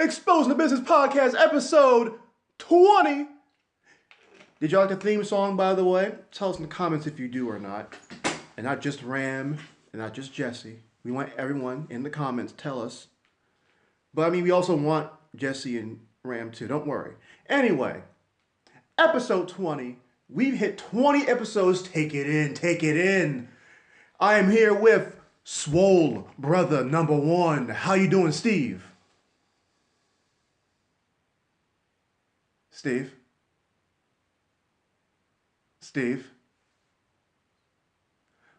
Exposing the Business Podcast, episode 20. Did you like the theme song, by the way? Tell us in the comments if you do or not. And not just Ram, and not just Jesse. We want everyone in the comments to tell us. But I mean, we also want Jesse and Ram too. Don't worry. Anyway, episode 20. We've hit 20 episodes. Take it in. Take it in. I am here with Swole Brother number 1. How you doing, Steve? Steve?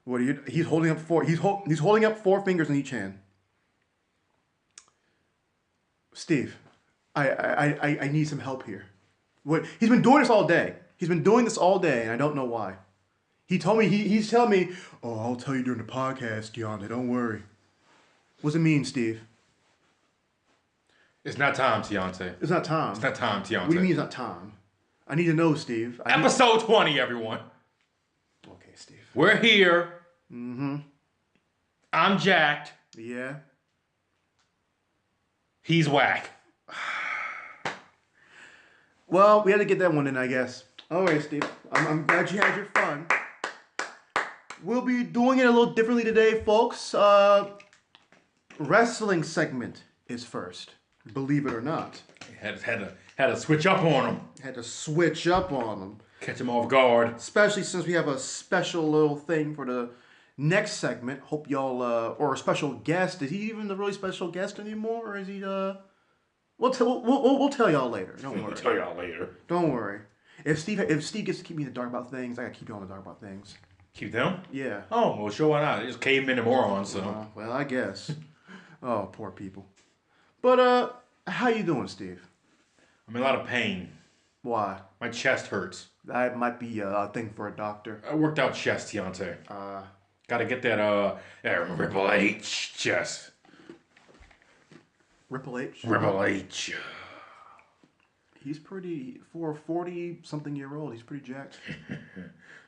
What are you? He's holding up four. He's holding up 4 fingers in each hand. Steve, I need some help here. What? He's been doing this all day. And I don't know why. He told me he's telling me, "Oh, I'll tell you during the podcast, Deontay. Don't worry." What does it mean, Steve? It's not time, Deontay. It's not time. It's not time, Deontay. What do you mean it's not time? I need to know, Steve. Episode 20, everyone. Okay, Steve. We're here. Mm-hmm. I'm jacked. Yeah. He's whack. Well, we had to get that one in, I guess. All right, Steve. I'm glad you had your fun. We'll be doing it a little differently today, folks. Wrestling segment is first. Believe it or not. Had to switch up on him. Had to switch up on them. Catch him off guard. Especially since we have a special little thing for the next segment. Hope y'all, or a special guest. Is he even the really special guest anymore? Or is he, we'll tell y'all later. Don't worry. We'll tell y'all later. Don't worry. If Steve gets to keep me in the dark about things, I gotta keep you on the dark about things. Keep them? Yeah. Oh, well, sure, why not? They're just cavemen and morons, so. Well, I guess. Oh, poor people. But, how you doing, Steve? I'm in a lot of pain. Why? My chest hurts. That might be a thing for a doctor. I worked out chest, Deontay. Gotta get that Ripple H chest. Ripple H? Ripple H. He's pretty, for a 40-something-year-old, he's pretty jacked.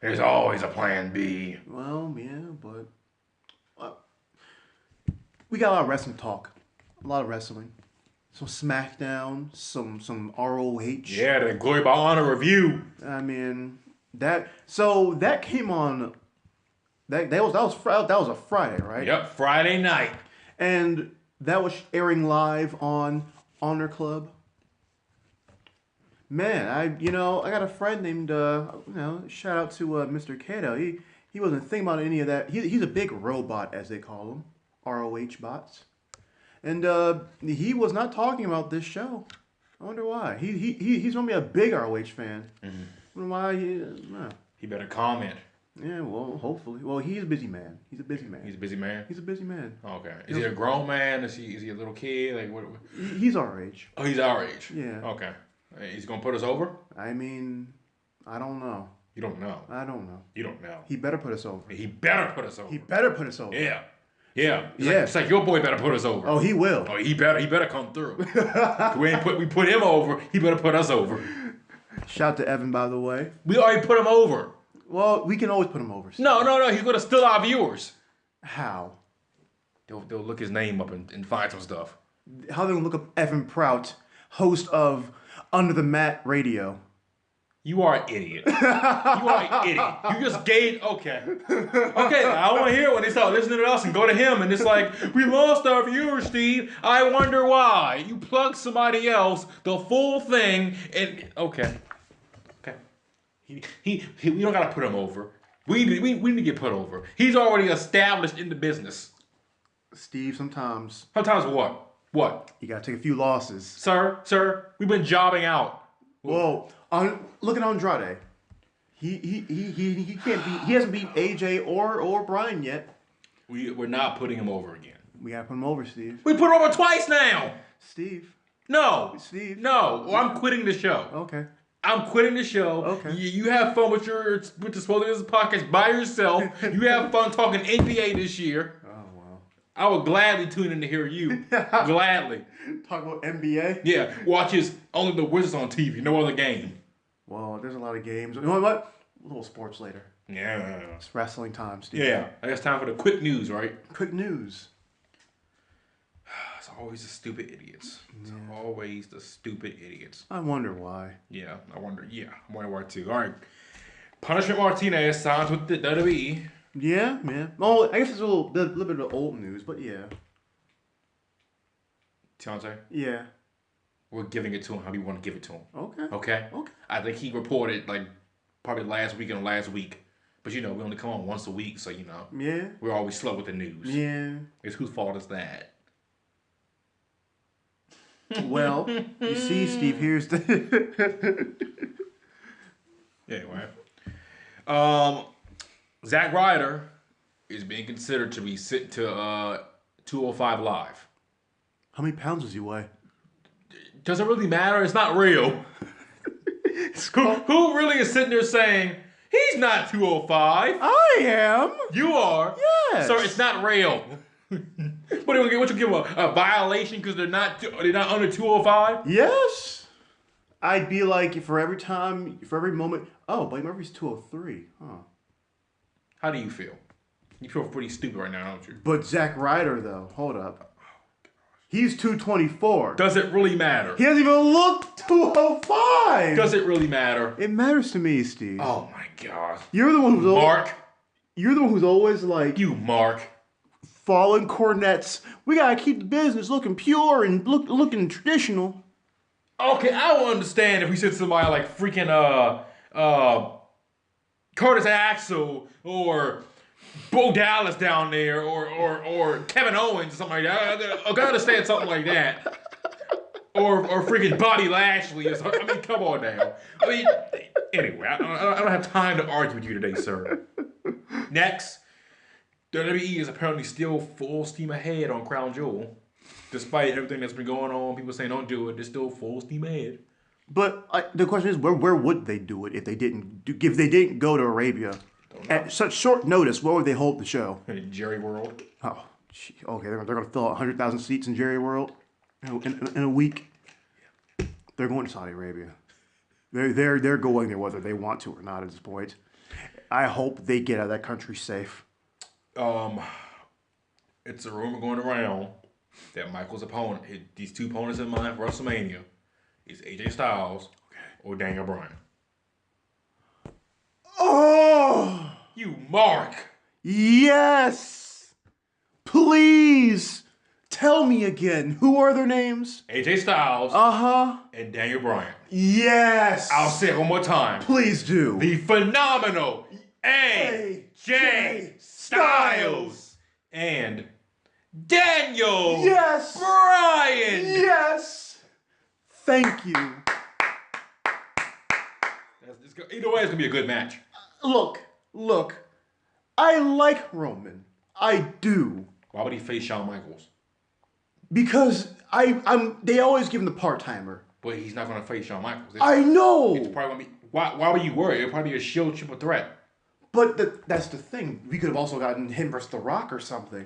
There's always a plan B. Well, yeah, but we got a lot of wrestling talk. A lot of wrestling. Some SmackDown, some ROH. Yeah, the Glory by Honor review. I mean, that came on, that was a Friday, right? Yep, Friday night. And that was airing live on Honor Club. Man, I got a friend named, shout out to Mr. Kato. He wasn't thinking about any of that. He's a big robot, as they call them, ROH bots. And he was not talking about this show. I wonder why. He's gonna be a big ROH fan. Mm-hmm. I wonder why He better comment. Yeah, well, hopefully. Well, he's a busy man. He's a busy man. He's a busy man? He's a busy man. Okay. Is he a grown man? Is he a little kid? Like what? He's our age. Oh, he's our age. Yeah. Okay. He's gonna put us over? I mean, I don't know. You don't know. I don't know. You don't know. He better put us over. He better put us over. He better put us over. Yeah. Yeah. Yeah. It's like your boy better put us over. Oh, he will. Oh, he better come through. we put him over. He better put us over. Shout out to Evan, by the way. We already put him over. Well, we can always put him over. No. He's gonna steal our viewers. How? They'll look his name up and find some stuff. How they gonna look up Evan Prout, host of Under the Mat Radio? You are an idiot. You are an idiot. You just gave... Okay. I want to hear when they start listening to us and go to him and it's like, we lost our viewers, Steve. I wonder why. You plug somebody else, the full thing, and... Okay. We don't got to put him over. We need to get put over. He's already established in the business. Steve, sometimes what? What? You gotta take a few losses. Sir, we've been jobbing out. Whoa. Look at Andrade. He can't beat. He hasn't beat AJ or Brian yet. We're not putting him over again. We gotta put him over, Steve. We put him over twice now. Steve. No. Steve. No. Well, I'm quitting the show. Okay. I'm quitting the show. Okay. You have fun with the Swollen Business Podcast by yourself. You have fun talking NBA this year. Oh wow. I would gladly tune in to hear you. Gladly. Talk about NBA. Yeah. Watches only the Wizards on TV. No other game. Well, there's a lot of games. You know what? A little sports later. Yeah. It's wrestling time, Steve. Yeah. I guess time for the quick news, right? Quick news. It's always the stupid idiots. It's always the stupid idiots. I wonder why. Yeah, I wonder why too. All right. Punishment Martinez signs with the WWE. Yeah. Oh, I guess it's a little bit of old news, but yeah. Deontay? Yeah. We're giving it to him how we want to give it to him. Okay. I think he reported like probably last week. But we only come on once a week, so Yeah. we're always slow with the news. Yeah. It's whose fault is that? Well, you see, Steve, here's the Anyway. Zack Ryder is being considered to be sent to 205 Live. How many pounds does he weigh? Does it really matter? It's not real. Who really is sitting there saying, he's not 205? I am. You are. Yes. Sir, it's not real. What you give a violation because they're not under 205? Yes. I'd be like, for every moment, oh, Buddy Murphy's 203. Huh. How do you feel? You feel pretty stupid right now, don't you? But Zack Ryder, though, hold up. He's 224. Does it really matter? He hasn't even looked 205. Does it really matter? It matters to me, Steve. Oh my God. You're the one who's Mark. You're the one who's always like You, Mark. falling cornets. We gotta keep the business looking pure and looking traditional. Okay, I will understand if we said somebody like freaking Curtis Axel or Bo Dallas down there or Kevin Owens or something like that. I gotta understand something like that. Or freaking Bobby Lashley or something. I mean, come on now. I mean, anyway, I don't have time to argue with you today, sir. Next, WWE is apparently still full steam ahead on Crown Jewel. Despite everything that's been going on, people saying don't do it, they're still full steam ahead. But the question is, where would they do it if they didn't go to Arabia at such short notice? Where would they hold the show? Jerry World. Oh, gee, okay, they're gonna fill 100,000 seats in Jerry World in a week. They're going to Saudi Arabia. They're going there whether they want to or not at this point. I hope they get out of that country safe. It's a rumor going around that Michael's opponent, these two opponents in mind for WrestleMania, is AJ Styles or Daniel Bryan. Oh! You Mark! Yes! Please! Tell me again. Who are their names? AJ Styles and Daniel Bryan. Yes! I'll say it one more time. Please do. The phenomenal AJ Styles and Daniel Bryan. Yes! Thank you. Either way, it's going to be a good match. Look. I like Roman. I do. Why would he face Shawn Michaels? Because they always give him the part-timer. But he's not going to face Shawn Michaels. I know. It's probably going to be... Why were you worried? It'll probably be a Shield triple threat. But that's the thing. We could have also gotten him versus The Rock or something.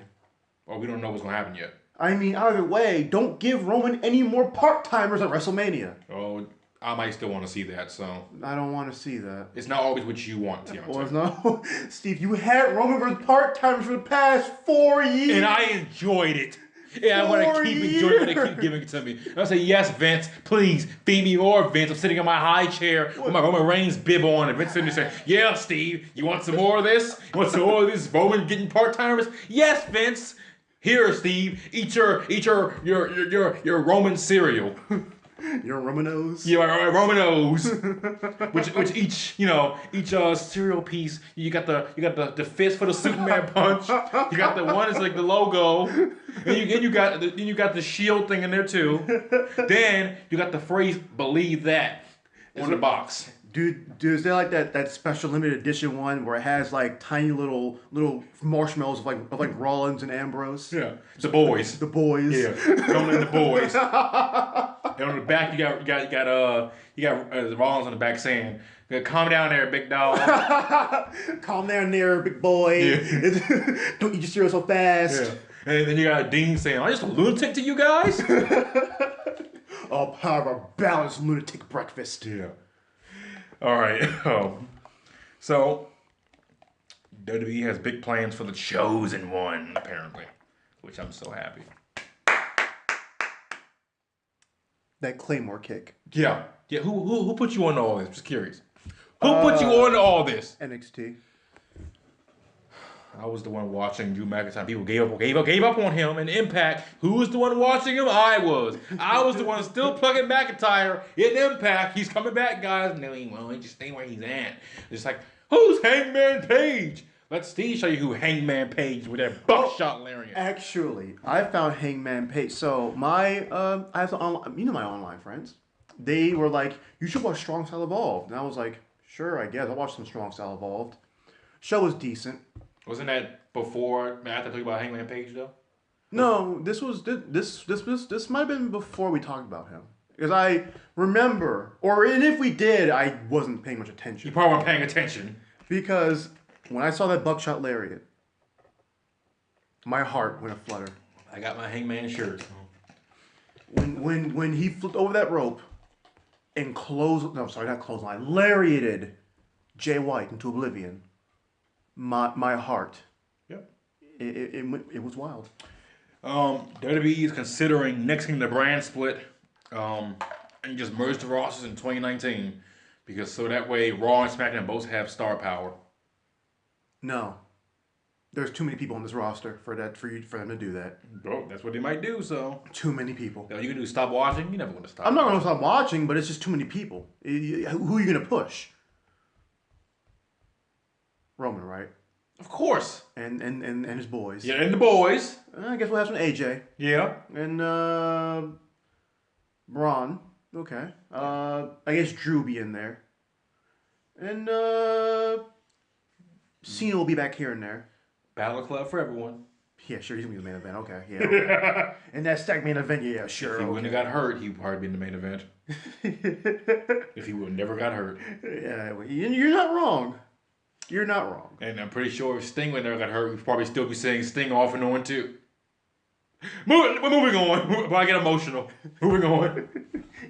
Well, we don't know what's going to happen yet. I mean, either way, don't give Roman any more part-timers at WrestleMania. Oh, I might still want to see that, so... I don't want to see that. It's not always what you want, Deontay. Well, it's not... Steve, you had Roman versus part-timers for the past 4 years. And I enjoyed it. Yeah, I want to keep enjoying it and keep giving it to me. And I say, yes, Vince, please, feed me more, Vince. I'm sitting in my high chair with my Roman Reigns bib on, and Vince sitting there saying, yeah, Steve, you want some more of this? You want some more of this Roman getting part-timers? Yes, Vince. Here, Steve, eat your Roman cereal. Your Romanos? Yeah, Romanos. which each cereal piece, you got the fist for the Superman punch. You got the one that's like the logo. And you got the shield thing in there too. Then you got the phrase "believe that" on the box. Dude, is there like that special limited edition one where it has like tiny little marshmallows of like Rollins and Ambrose? Yeah, the boys. The boys. Yeah, Roman and the boys. And on the back, you got Rollins on the back saying, "Calm down there, big dog. Calm down there, big boy. Yeah. Don't eat your cereal so fast." Yeah. And then you got Dean saying, "I'm just a lunatic to you guys." All power of a balanced lunatic breakfast. Yeah. All right. So WWE has big plans for the Chosen One, apparently, which I'm so happy. That Claymore kick. Yeah. Yeah. Who put you on all this? Just curious. Who put you on all this? NXT. I was the one watching Drew McIntyre. People gave up on him and Impact. Who was the one watching him? I was. I was the one still plugging McIntyre in Impact. He's coming back, guys. No, he won't. Just stay where he's at. It's like, who's Hangman Page? Let Steve show you who Hangman Page with that buckshot lariat. Actually, I found Hangman Page. So my I have my online friends. They were like, you should watch Strong Style Evolved. And I was like, sure, I guess. I watched some Strong Style Evolved. Show was decent. Wasn't that before Matt talked about Hangman Page though? No, this might have been before we talked about him. Because I remember, and if we did, I wasn't paying much attention. You probably weren't paying attention. Because when I saw that buckshot lariat, my heart went aflutter. I got my Hangman shirt. When he flipped over that rope and lariated Jay White into oblivion, my heart. Yep. It was wild. WWE is considering nixing the brand split and just merge the rosters in 2019 because so that way Raw and SmackDown both have star power. No. There's too many people on this roster for them to do that. Bro, that's what they might do, so. Too many people. You can do stop watching. You never want to stop. I'm not going to stop watching, but it's just too many people. Who are you going to push? Roman, right? Of course. And his boys. Yeah, and the boys. I guess we'll have some AJ. Yeah. And Braun. Okay. I guess Drew be in there. And Cena will be back here and there. Battle Club for everyone. Yeah, sure, he's going to be the main event. Okay, yeah. Okay. And that stacked main event, yeah, sure. If he wouldn't have got hurt, he'd probably be in the main event. If he would have never got hurt. Yeah, you're not wrong. You're not wrong. And I'm pretty sure if Sting would never got hurt, we'd probably still be saying Sting off and on too. We're moving on. But I get emotional. Moving on.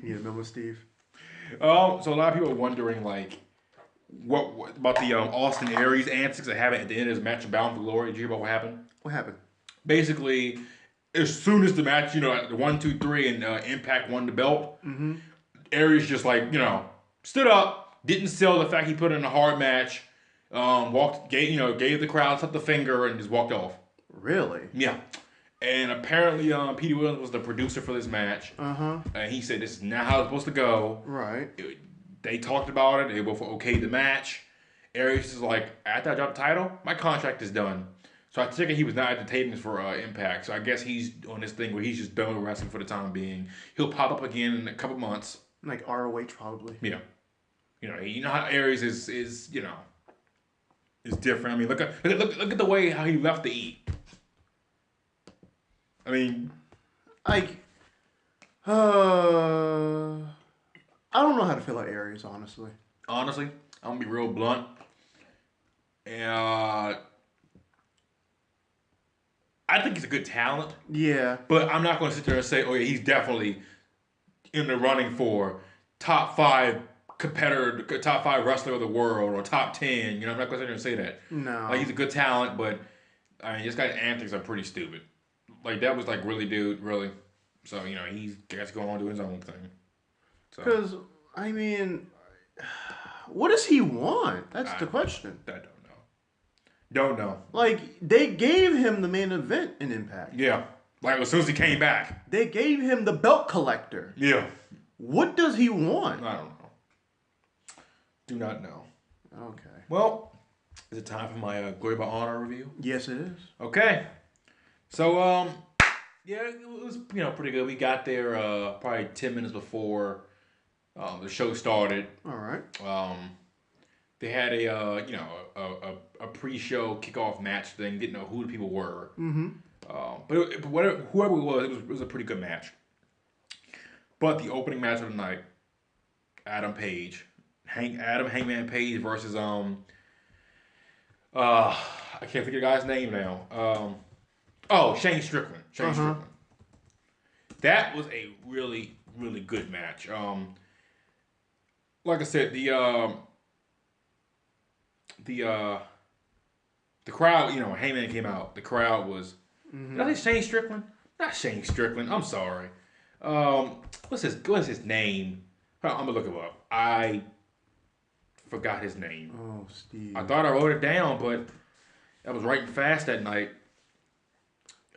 You need a moment, Steve? So a lot of people are wondering, like, what about the Austin Aries antics that happened at the end of his match of Bound for Glory? Did you hear about what happened? What happened? Basically, as soon as the match, the 1, 2, 3 and Impact won the belt, Aries just stood up, didn't sell the fact he put in a hard match, gave the crowd up the finger and just walked off. Really? Yeah. And apparently, Petey Williams was the producer for this match. And he said this is not how it's supposed to go. Right. They talked about it. They both okayed the match. Aries is like, after I drop the title, my contract is done. So I figured he was not at the tapings for Impact. So I guess he's on this thing where he's just done with wrestling for the time being. He'll pop up again in a couple months. Like ROH probably. Yeah. You know how Aries is different. I mean, look at the way how he left to eat. I mean, I don't know how to feel about Aries, honestly. Honestly, I'm gonna be real blunt. And I think he's a good talent. Yeah. But I'm not gonna sit there and say, oh yeah, he's definitely in the running for top 5 competitor, top 5 wrestler of the world, or top 10. I'm not gonna sit there and say that. No. Like, he's a good talent, but I mean, this guy's antics are pretty stupid. Like, that was like, really, dude, really. So he's got to go on and do his own thing. Because I mean, what does he want? That's the question. I don't know. Like, they gave him the main event in Impact. Yeah. Like, as soon as he came back. They gave him the belt collector. Yeah. What does he want? I don't know. Do not know. Okay. Well, is it time for my Glory by Honor review? Yes, it is. Okay. So, yeah, it was, pretty good. We got there probably 10 minutes before the show started. All right. They had a pre-show kickoff match thing. Didn't know who the people were. But whoever it was a pretty good match. But the opening match of the night, Adam Hangman Page versus I can't think of the guy's name now. Shane Strickland. Strickland. That was a really, really good match. Like I said, the crowd, when Heyman came out, the crowd was. Did I say Shane Strickland? Not Shane Strickland. I'm sorry. What's his name? I'm gonna look him up. I forgot his name. Oh, Steve. I thought I wrote it down, but I was writing fast that night.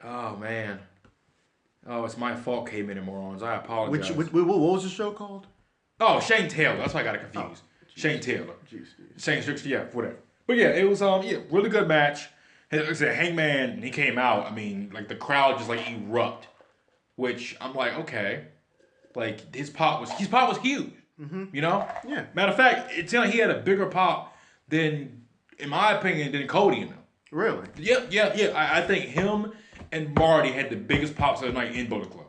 Oh man. Oh, it's my fault, K-Men and Morons. I apologize. What was the show called? Oh, Shane Taylor. That's why I got it confused. Shane Taylor. Shane, yeah, whatever. But yeah, it was really good match. Like I said, Hangman, he came out. I mean, like the crowd just like erupt, which I'm like, okay, like his pop was huge. Mm-hmm. You know? Yeah. Matter of fact, it's like he had a bigger pop than, in my opinion, than Cody and them. Really? Yeah. I think him and Marty had the biggest pops of the night in Bullet Club.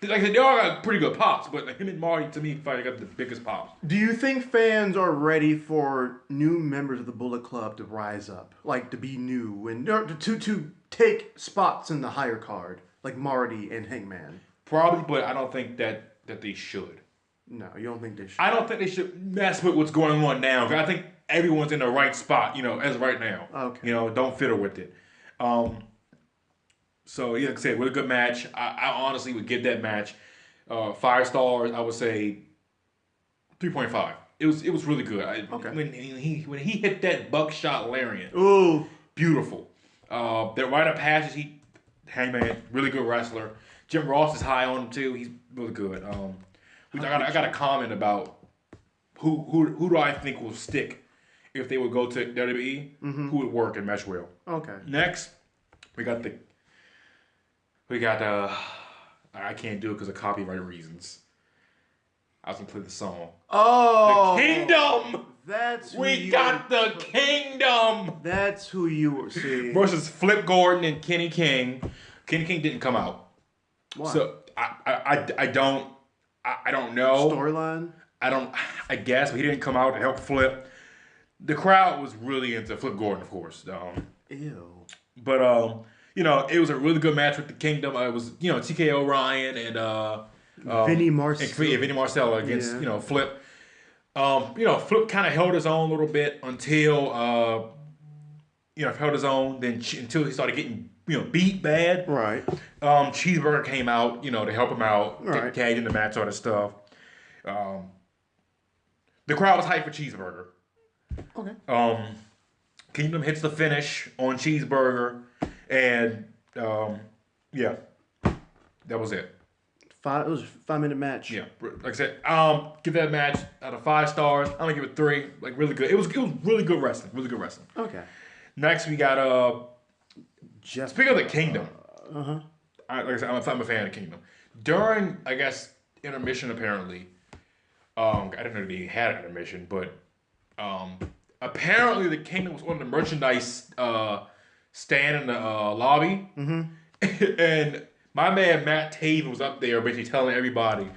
Like they all got pretty good pops, but like him and Marty to me probably got the biggest pops. Do you think fans are ready for new members of the Bullet Club to rise up, like to be new and to take spots in the higher card, like Marty and Hangman? Probably, but I don't think that they should. No, you don't think they should? I don't think they should mess with what's going on now. I think everyone's in the right spot, as of right now. Okay. Don't fiddle with it. So, yeah, like I said, really good match. I honestly would give that match 5 stars. I would say 3.5. It was really good. Okay. When he hit that buckshot lariat. Ooh. Beautiful. That right up passes, Hangman, really good wrestler. Jim Ross is high on him, too. He's really good. I got a comment about who do I think will stick if they would go to WWE. Mm-hmm. Who would work and mesh well. Okay. Next, we got I can't do it because of copyright reasons. I was gonna play the song. Oh, the Kingdom. That's who we got the Kingdom. That's who you were seeing versus Flip Gordon and Kenny King. Kenny King didn't come out. Why? So I don't know. Storyline? I guess, but he didn't come out to help Flip. The crowd was really into Flip Gordon, of course. Ew. But it was a really good match with the Kingdom. It was TKO Ryan and Vinny Marcel. Vinny Marcel against Flip. Flip kind of held his own a little bit until held his own. Then until he started getting beat bad. Right. Cheeseburger came out, to help him out, right. tagged in the match, all that stuff. The crowd was hyped for Cheeseburger. Okay. Kingdom hits the finish on Cheeseburger, and that was it. It was a 5-minute match. Yeah, like I said, give that match out of 5 stars. I'm gonna give it 3. Like really good. It was really good wrestling. Really good wrestling. Okay. Next we got speaking of the Kingdom. Uh-huh. Like I said, I'm a fan of Kingdom. During, I guess, intermission apparently. I didn't know they had an intermission, but apparently the Kingdom was on the merchandise stand in the lobby. Mm-hmm. And my man Matt Taven was up there basically telling everybody,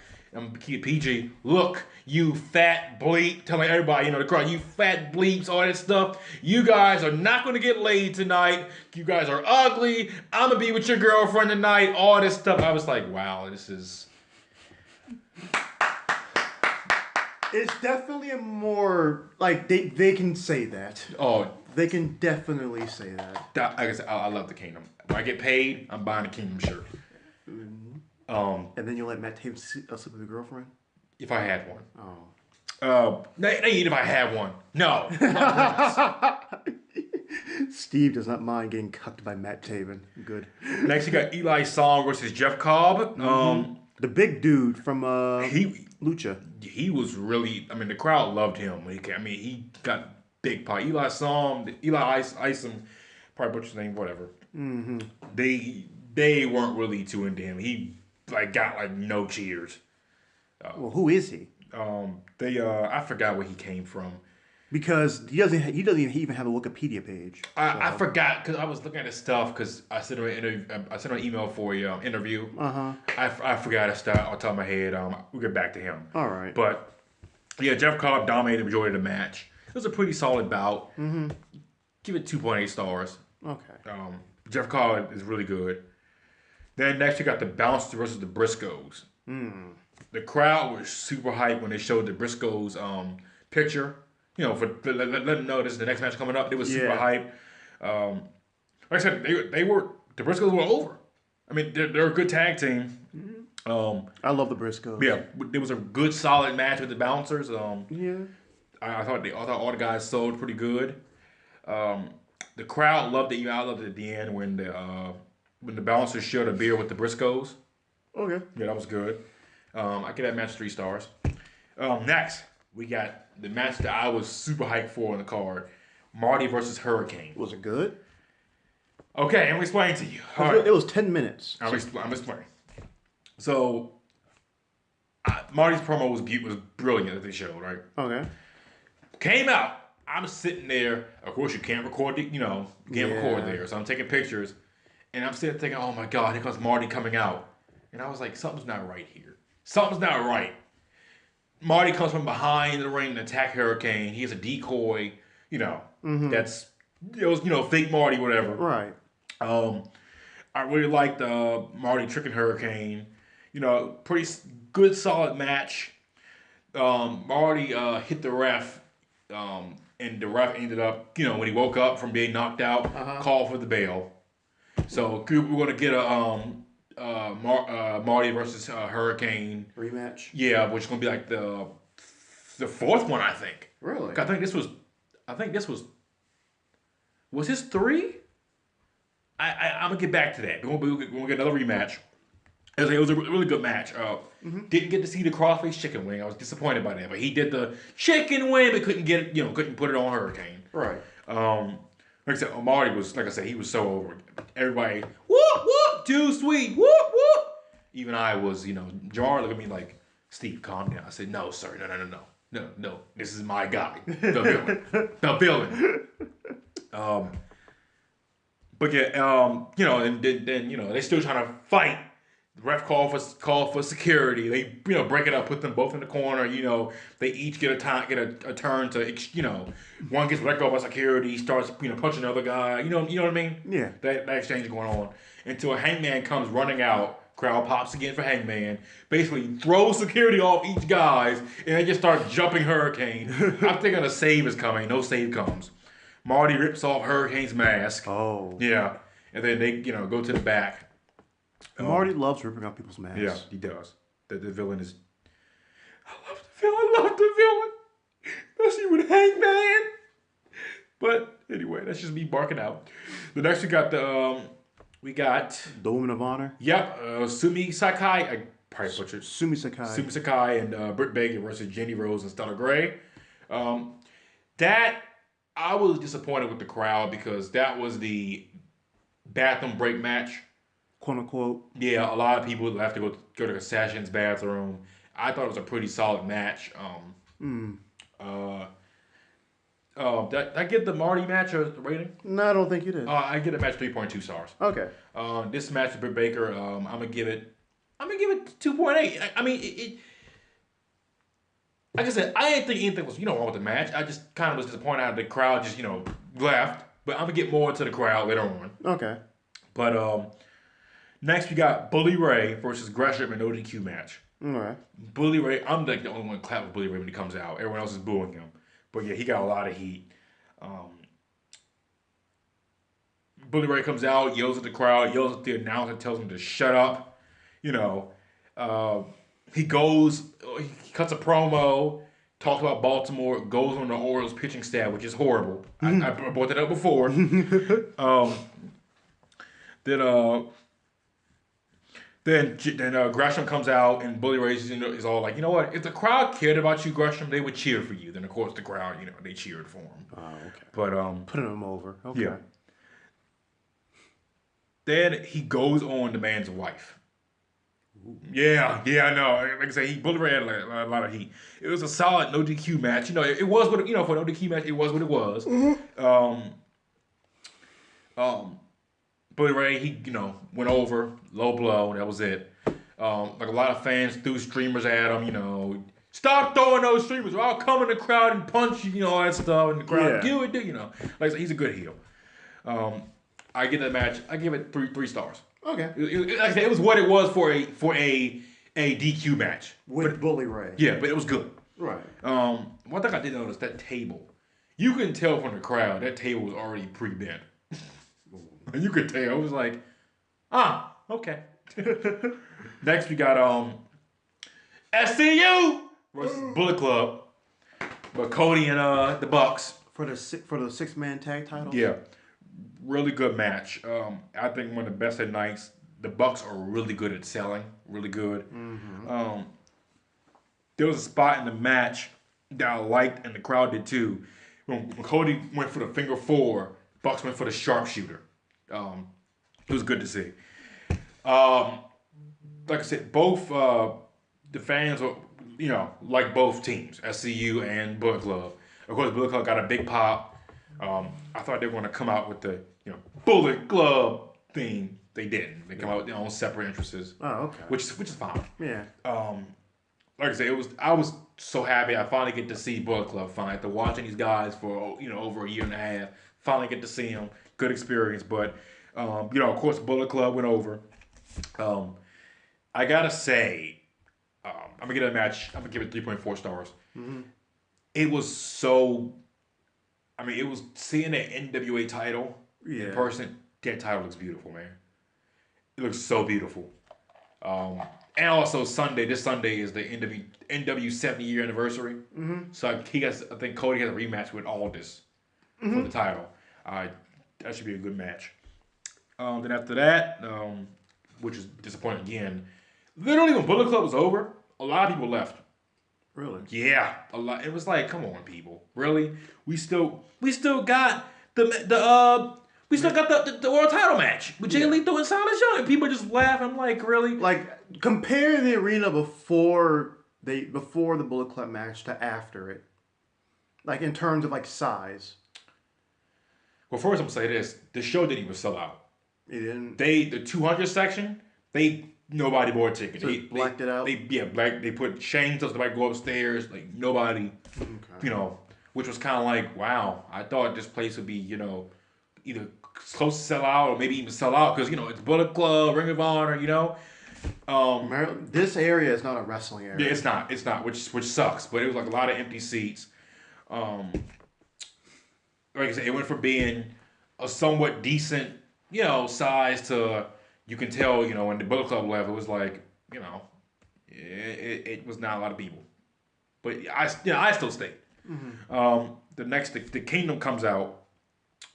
PG, look, you fat bleep, telling everybody, the crowd, you fat bleeps, all that stuff. You guys are not going to get laid tonight. You guys are ugly. I'm going to be with your girlfriend tonight. All this stuff. I was like, wow, this is... It's definitely a more, like, they can say that. Oh. They can definitely say that. Like I said, I love the Kingdom. When I get paid, I'm buying a Kingdom shirt. And then you let Matt Taven sleep with your girlfriend? If I had one. Oh. Not even if I had one. No. Steve does not mind getting cucked by Matt Taven. Good. Next, you got Eli Song versus Jeff Cobb. Mm-hmm. The big dude from Lucha. He was really... I mean, the crowd loved him. He got big pop. Eli Isom, probably butchered his name, whatever. Mm-hmm. They weren't really too into him. He got no cheers. Well, who is he? I forgot where he came from. Because he doesn't even have a Wikipedia page. I forgot because I was looking at his stuff because I sent him an email for your interview. Uh-huh. I forgot his stuff on top of my head. We'll get back to him. All right. But yeah, Jeff Cobb dominated the majority of the match. It was a pretty solid bout. Mm-hmm. Give it 2.8 stars. Okay. Jeff Cobb is really good. Then next you got the Bouncers versus the Briscoes. Mm. The crowd was super hyped when they showed the Briscoes picture. For let them know this is the next match coming up. They was super hyped. Like I said, the Briscoes were over. I mean, they're a good tag team. I love the Briscoes. Yeah, it was a good, solid match with the bouncers. Yeah. I thought all the guys sold pretty good. The crowd loved it. I loved it at the end when the bouncers shared a beer with the Briscoes. Okay. Yeah, that was good. I give that match 3 stars. Next, we got the match that I was super hyped for on the card: Marty versus Hurricane. Was it good? Okay, I'm gonna explain to you. All right. It was 10 minutes. I'm explaining. So, Marty's promo was brilliant that they showed, right? Okay. Came out. I'm sitting there. Of course, you can't record record there. So I'm taking pictures, and I'm sitting thinking, "Oh my God, here comes Marty coming out." And I was like, "Something's not right here. Something's not right." Marty comes from behind the ring to attack Hurricane. He has a decoy. That's fake Marty, whatever. Right. I really liked Marty tricking Hurricane. Pretty good, solid match. Marty hit the ref, and the ref ended up, when he woke up from being knocked out, called for the bell. So we're going to get a Marty versus Hurricane rematch. Yeah, which is going to be like the 4th one, I think. Really? I think this was. Was this 3? I'm gonna get back to that. We're gonna get another rematch. It was a really good match. Didn't get to see the crawfish chicken wing. I was disappointed by that, but he did the chicken wing, but couldn't get it. Couldn't put it on Hurricane. Right. Like I said, Marty was, like I said, he was so over. Everybody, whoop whoop, too sweet, whoop whoop. Even I was, Jar looked at me like, Steve, calm down. I said, no, sir, no. This is my guy, the villain. But yeah, and then they still trying to fight. The ref call for security. They break it up, put them both in the corner. They each get a turn to one gets let go by security, starts punching the other guy. You know what I mean? Yeah. That exchange going on until a Hangman comes running out. Crowd pops again for Hangman. Basically throws security off each guy's, and they just start jumping Hurricane. I'm thinking a save is coming. No save comes. Marty rips off Hurricane's mask. Oh. Yeah. And then they, go to the back. Marty loves ripping off people's masks. Yeah, he does. The villain is... I love the villain. Especially with Hangman. But anyway, that's just me barking out. The next we got The Woman of Honor. Yep. Sumi Sakai. I probably butchered. Sumi Sakai. Sumi Sakai and Britt Baker versus Jenny Rose and Stella Gray. That... I was disappointed with the crowd because that was the bathroom break match. Quote unquote. Yeah, a lot of people have to go to Sashin's bathroom. I thought it was a pretty solid match. Did I get the Marty match a rating? No, I don't think you did. I get a match 3.2 stars. Okay. This match with Britt Baker, I'm gonna give it 2.8. I mean, it like I said, I didn't think anything was wrong with the match. I just kind of was disappointed how the crowd just left. But I'm gonna get more into the crowd later on. Okay. But next we got Bully Ray versus Gresham in an ODQ match. All right. Bully Ray, I'm like the only one clap with Bully Ray when he comes out. Everyone else is booing him. But yeah, he got a lot of heat. Bully Ray comes out, yells at the crowd, yells at the announcer, tells him to shut up. He cuts a promo, talks about Baltimore, goes on the Orioles pitching staff, which is horrible. I brought that up before. Then Gresham comes out and Bully Ray is all like, what? If the crowd cared about you, Gresham, they would cheer for you. Then of course the crowd, they cheered for him. Oh, okay. But putting him over. Okay. Yeah. Then he goes on the man's wife. Yeah, I know. Like I say, Bully Ray had a lot of heat. It was a solid no DQ match. It was what for an no DQ match, it was what it was. Bully Ray, he went over, low blow, that was it. Like a lot of fans threw streamers at him. Stop throwing those streamers. I'll come in the crowd and punch you, all that stuff in the crowd. Yeah. Do it. Like I said, he's a good heel. I give that match. I give it 3 stars. Okay. Like I said, it was what it was for a DQ match With Bully Ray. Yeah, but it was good. Right. One thing I did notice, that table. You can tell from the crowd that table was already pre-bent. You could tell. It was like, okay. Next we got SCU versus Bullet Club. But Cody and the Bucks. For the 6-man tag titles. Yeah. Really good match. I think one of the best at nights. The Bucks are really good at selling. Really good. Mm-hmm. There was a spot in the match that I liked, and the crowd did too. When Cody went for the finger four, Bucks went for the sharpshooter. It was good to see. Like I said, both the fans are, like both teams, SCU and Bullet Club. Of course, Bullet Club got a big pop. I thought they were going to come out with the Bullet Club theme. They didn't. They come out with their own separate entrances. Oh, okay. Which is fine. Yeah. Like I said, I was so happy I finally get to see Bullet Club finally. After watching these guys for over a year and a half, finally get to see them. Good experience, but of course, Bullet Club went over. I gotta say, I'm gonna give it a match. I'm gonna give it 3.4 stars. Mm-hmm. It was so. It was seeing the NWA title in person. That title looks beautiful, man. It looks so beautiful. And also this Sunday is the NW 70-year anniversary. Mm-hmm. So I think Cody has a rematch with Aldis for the title. That should be a good match. Then after that, which is disappointing again, literally when Bullet Club was over, a lot of people left. Really? Yeah, a lot. It was like, come on, people, really? We still got the world title match with Jay Lethal and Silas Young, and people just laugh. I'm like, really? Like, compare the arena before the Bullet Club match to after it. Like, in terms of, like, size. Well, first I'm going to say this. The show didn't even sell out. It didn't? The 200 section, nobody bought tickets. So they blacked it out? They put chains so somebody go upstairs. Like, nobody, which was kind of like, wow. I thought this place would be, either close to sell out or maybe even sell out because it's Bullet Club, Ring of Honor, Maryland, this area is not a wrestling area. Yeah, it's not, which sucks. But it was like a lot of empty seats. Like I said, it went from being a somewhat decent, size to you can tell, when the Bullet Club left, it was like, it was not a lot of people. But I still stayed. Mm-hmm. The Kingdom comes out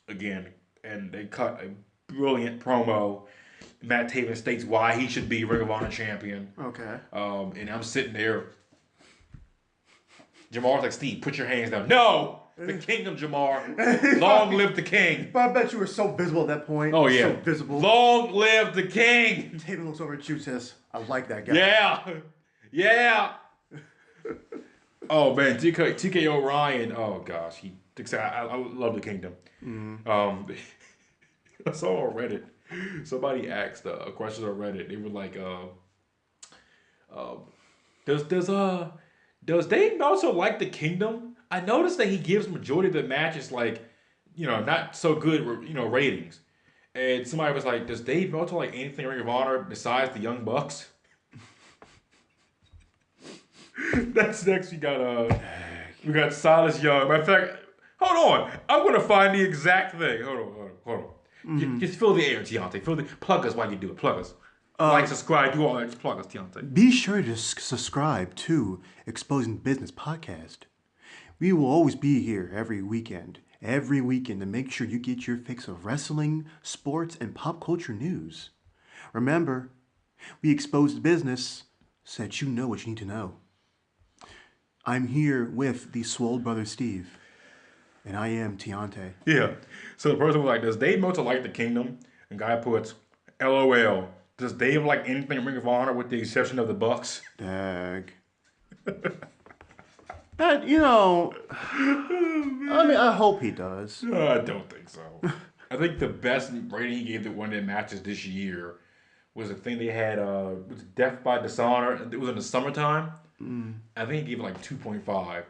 again. And they cut a brilliant promo. Matt Taven states why he should be Ring of Honor champion. Okay. And I'm sitting there. Jamar's like, Steve, put your hands down. No! The Kingdom, Jamar. Long live the King. But I bet you were so visible at that point. Oh, yeah. So visible. Long live the King. Taven looks over at you and says, I like that guy. Yeah. Yeah. Oh, man. TK O'Ryan. Oh, gosh. I love the Kingdom. Mm-hmm. I saw on Reddit. Somebody asked a question on Reddit. They were like, does Dave Meltzer like the Kingdom? I noticed that he gives majority of the matches like, not so good, ratings. And somebody was like, does Dave Meltzer like anything Ring of Honor besides the Young Bucks? That's next. We got Silas Young. Matter of fact, hold on. I'm gonna find the exact thing. Hold on. Mm-hmm. Just fill the air, Tiante. Plug us while you do it. Plug us. Like, subscribe, do all that. Just plug us, Tiante. Be sure to subscribe to Exposing Business Podcast. We will always be here every weekend to make sure you get your fix of wrestling, sports, and pop culture news. Remember, we expose the business so that you know what you need to know. I'm here with the Swole Brother Steve. And I am Tiante. Yeah. So the person was like, does Dave Meltzer like the Kingdom? And guy puts, LOL. Does Dave like anything in Ring of Honor with the exception of the Bucks? Dag. That, I hope he does. I don't think so. I think the best rating he gave to one of their matches this year was a thing they had, was Death by Dishonor. It was in the summertime. Mm. I think he gave it like 2.5.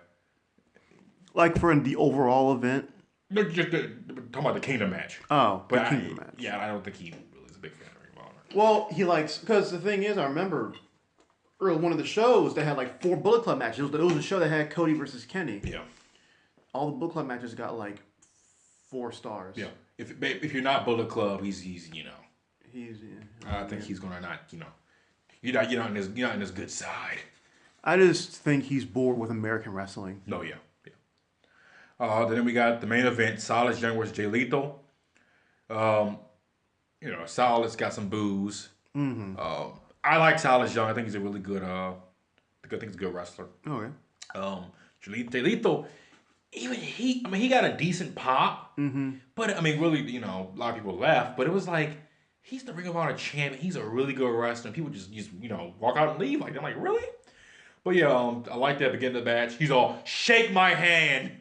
Like for the overall event? No, just talking about the Kingdom match. Oh, the Kingdom match. Yeah, I don't think he really is a big fan of Ring of Honor. Well, he likes, because the thing is, I remember early one of the shows, they had like 4 Bullet Club matches. It was a show that had Cody versus Kenny. Yeah. All the Bullet Club matches got like 4 stars. Yeah. If you're not Bullet Club, he's I think he's gonna not, you're not in his good side. I just think he's bored with American wrestling. No, yeah. Then we got the main event: Silas Young versus Jay Lethal. Silas got some booze. Mm-hmm. I like Silas Young. I think he's a really good. I think he's a good wrestler. Okay. Jay Lethal, even he got a decent pop. Mm-hmm. But really, a lot of people left. But it was like he's the Ring of Honor champion. He's a really good wrestler. People just walk out and leave. Like they're like, really? But yeah, I like that beginning of the match. He's all, shake my hand.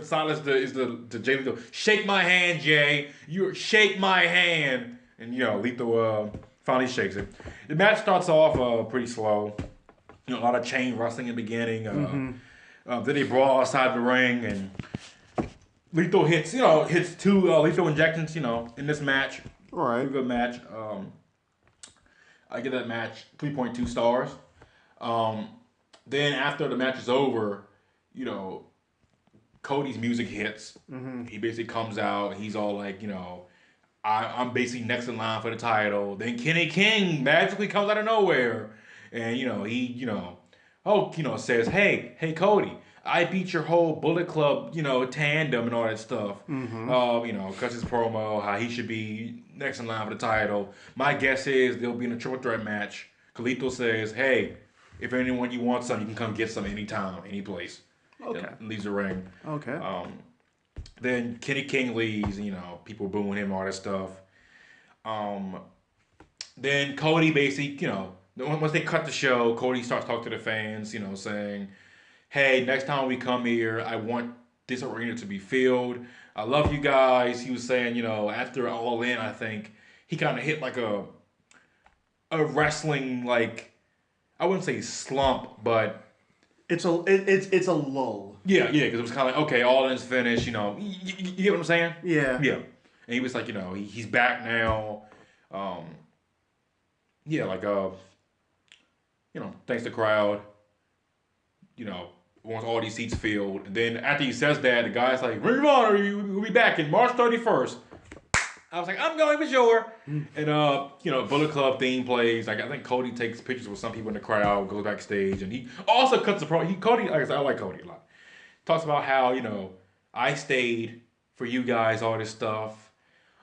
Silas is the Jay Lethal. Shake my hand, Jay. You shake my hand. And Lethal finally shakes it. The match starts off pretty slow. A lot of chain wrestling in the beginning. Then they brawl outside the ring, and Lethal hits two lethal injections. In this match. Right. Good match. I give that match 3.2 stars. Then after the match is over, Cody's music hits. Mm-hmm. He basically comes out. He's all like, I'm basically next in line for the title. Then Kenny King magically comes out of nowhere, and he says, hey Cody, I beat your whole Bullet Club tandem and all that stuff. Mm-hmm. Cuts his promo how he should be next in line for the title. My guess is they'll be in a triple threat match. Lethal says, hey, if anyone you want some, you can come get some anytime, any place. Okay. And leaves the ring. Okay. Then Kenny King leaves, people booing him, all that stuff. Then Cody basically, once they cut the show, Cody starts talking to the fans, saying, hey, next time we come here, I want this arena to be filled. I love you guys. He was saying, after All In, I think, he kind of hit like a wrestling, like, I wouldn't say slump, but it's a lull. Yeah, because it was kind of like, okay, All In's finished. You get what I'm saying? Yeah. And he was like, he's back now. Thanks to the crowd. Wants all these seats filled. And then after he says that, the guy's like, Ring of Honor, we'll be back in March 31st. I was like, I'm going for sure. And, Bullet Club theme plays. Like, I think Cody takes pictures with some people in the crowd, goes backstage, and he also cuts the promo. Cody, like I said, I like Cody a lot. Talks about how, I stayed for you guys, all this stuff.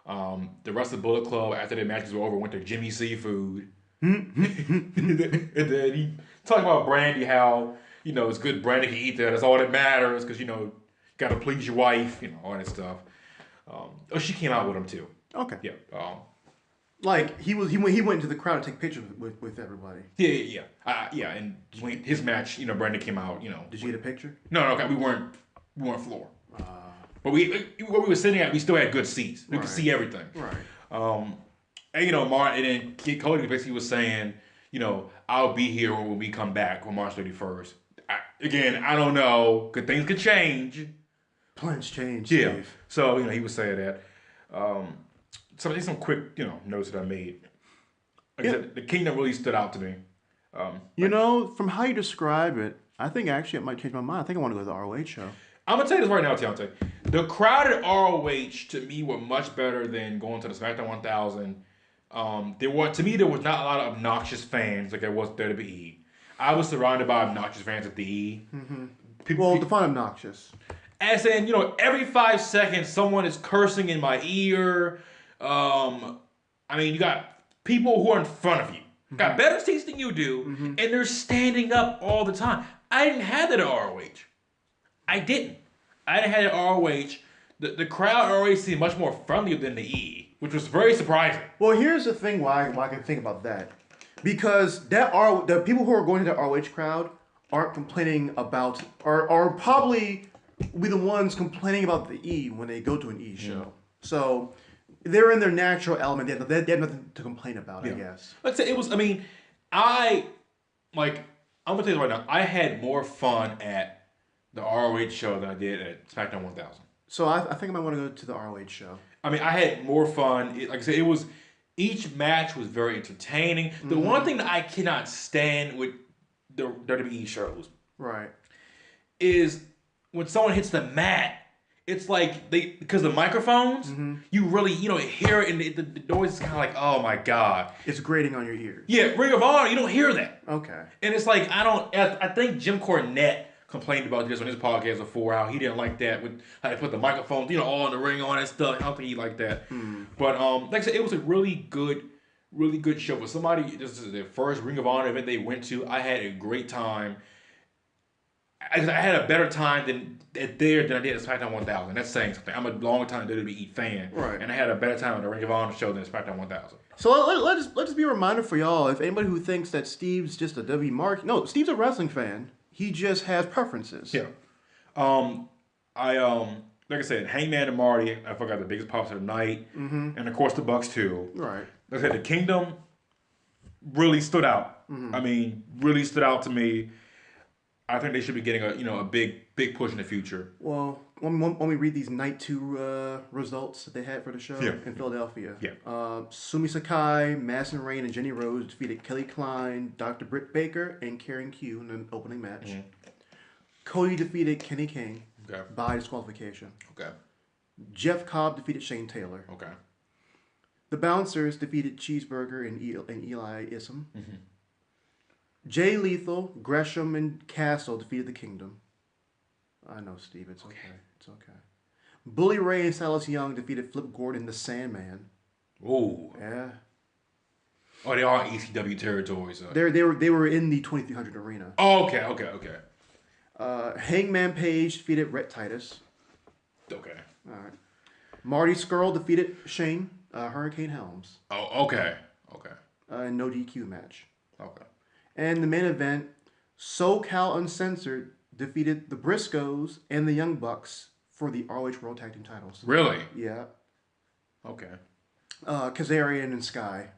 The rest of the Bullet Club, after their matches were over, went to Jimmy Seafood. And then he talked about Brandy, how, it's good Brandy can eat that. That's all that matters, because, you got to please your wife, all that stuff. She came out with him, too. Okay. Yeah. Like he went into the crowd to take pictures with everybody. Yeah. And when his match, Brandon came out. Did you get a picture? No. Okay, we weren't floor. But where we were sitting at, we still had good seats. We could see everything. Right. And Martin and then Cody basically was saying, I'll be here when we come back on March 31st. I don't know, because things could change. Plans change. Yeah. Dave. So he was saying that. Some quick, notes that I made. Like I said, the Kingdom really stood out to me. From how you describe it, I think actually it might change my mind. I think I want to go to the ROH show. I'm gonna tell you this right now, Deontay. The crowd at ROH to me were much better than going to the SmackDown 1000. There was not a lot of obnoxious fans like there was at WWE. I was surrounded by obnoxious fans at the E. Mm-hmm. Define obnoxious. As in, every 5 seconds someone is cursing in my ear. You got people who are in front of you, got better seats than you do, and they're standing up all the time. I didn't have that at ROH. I didn't have it at ROH. The crowd at ROH seemed much more friendly than the E, which was very surprising. Well, here's the thing why I can think about that. Because the people who are going to the ROH crowd aren't complaining about, are probably be the ones complaining about the E when they go to an E show. So they're in their natural element. They have nothing to complain about, I guess. Let's say it was, I'm going to tell you right now, I had more fun at the ROH show than I did at SmackDown 1000. So I think I might want to go to the ROH show. I had more fun. Like I said, each match was very entertaining. The one thing that I cannot stand with the WWE shows right, is when someone hits the mat it's like because the microphones, you really hear it, and the noise is kind of like, oh my god, It's grating on your ears. yeah. Ring of Honor, you don't hear that, Okay. and it's like I think Jim Cornette complained about this on his podcast before, how he didn't like that with how they put the microphones, all in the ring on and stuff. I don't think he liked that. But like I said, it was a really good show for somebody. This is their first Ring of Honor event they went to. I had a great time. I had a better time than I did at SmackDown 1000. That's saying something. I'm a long time WWE fan, Right. and I had a better time at the Ring of Honor show than SmackDown 1000. So let's just be a reminder for y'all. If anybody who thinks that Steve's just a W mark, no, Steve's a wrestling fan. He just has preferences. Yeah. I like I said, Hangman and Marty, I forgot the biggest pops of the night, and of course the Bucks too. Right. Like I said, the Kingdom really stood out. I mean, really stood out to me. I think they should be getting a big push in the future. Well, when we read these night 2 results that they had for the show in Philadelphia. Yeah. Sumi Sakai, Madison Rayne, and Jenny Rose defeated Kelly Klein, Dr. Britt Baker, and Karen Q in the opening match. Cody defeated Kenny King by disqualification. Okay. Jeff Cobb defeated Shane Taylor. Okay. The Bouncers defeated Cheeseburger and Eli Isom. Jay Lethal, Gresham, and Castle defeated the Kingdom. I know, Steve. It's okay. It's okay. Bully Ray and Silas Young defeated Flip Gordon, the Sandman. Ooh. Yeah. Oh, they are ECW territory. So. They were in the 2300 arena. Oh, okay. Hangman Page defeated Rhett Titus. Okay. All right. Marty Scurll defeated Shane Hurricane Helms. Oh, okay. No DQ match. Okay. And the main event, SoCal Uncensored defeated the Briscoes and the Young Bucks for the ROH World Tag Team titles. Really? Yeah. Okay. Kazarian and Sky.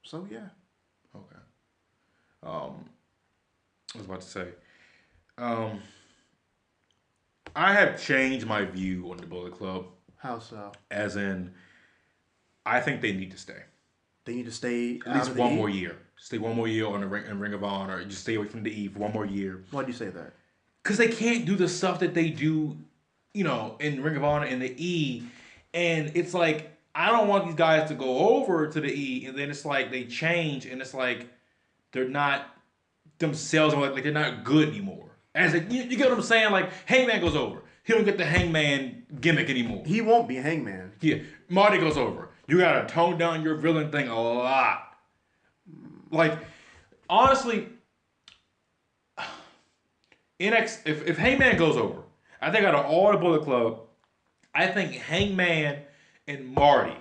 So, yeah. Okay. I was about to say, I have changed my view on the Bullet Club. How so? As in, I think they need to stay. They need to stay at least one more year. Stay one more year on the Ring of Honor. Just stay away from the E for one more year. Why do you say that? Because they can't do the stuff that they do, in Ring of Honor and the E. And it's like, I don't want these guys to go over to the E, and then it's like they change, and it's like they're not themselves, like they're not good anymore. As you get what I'm saying? Like, Hangman goes over. He don't get the Hangman gimmick anymore. He won't be Hangman. Yeah. Marty goes over. You gotta tone down your villain thing a lot. Like, honestly, if Hangman goes over, I think out of all the Bullet Club, I think Hangman and Marty,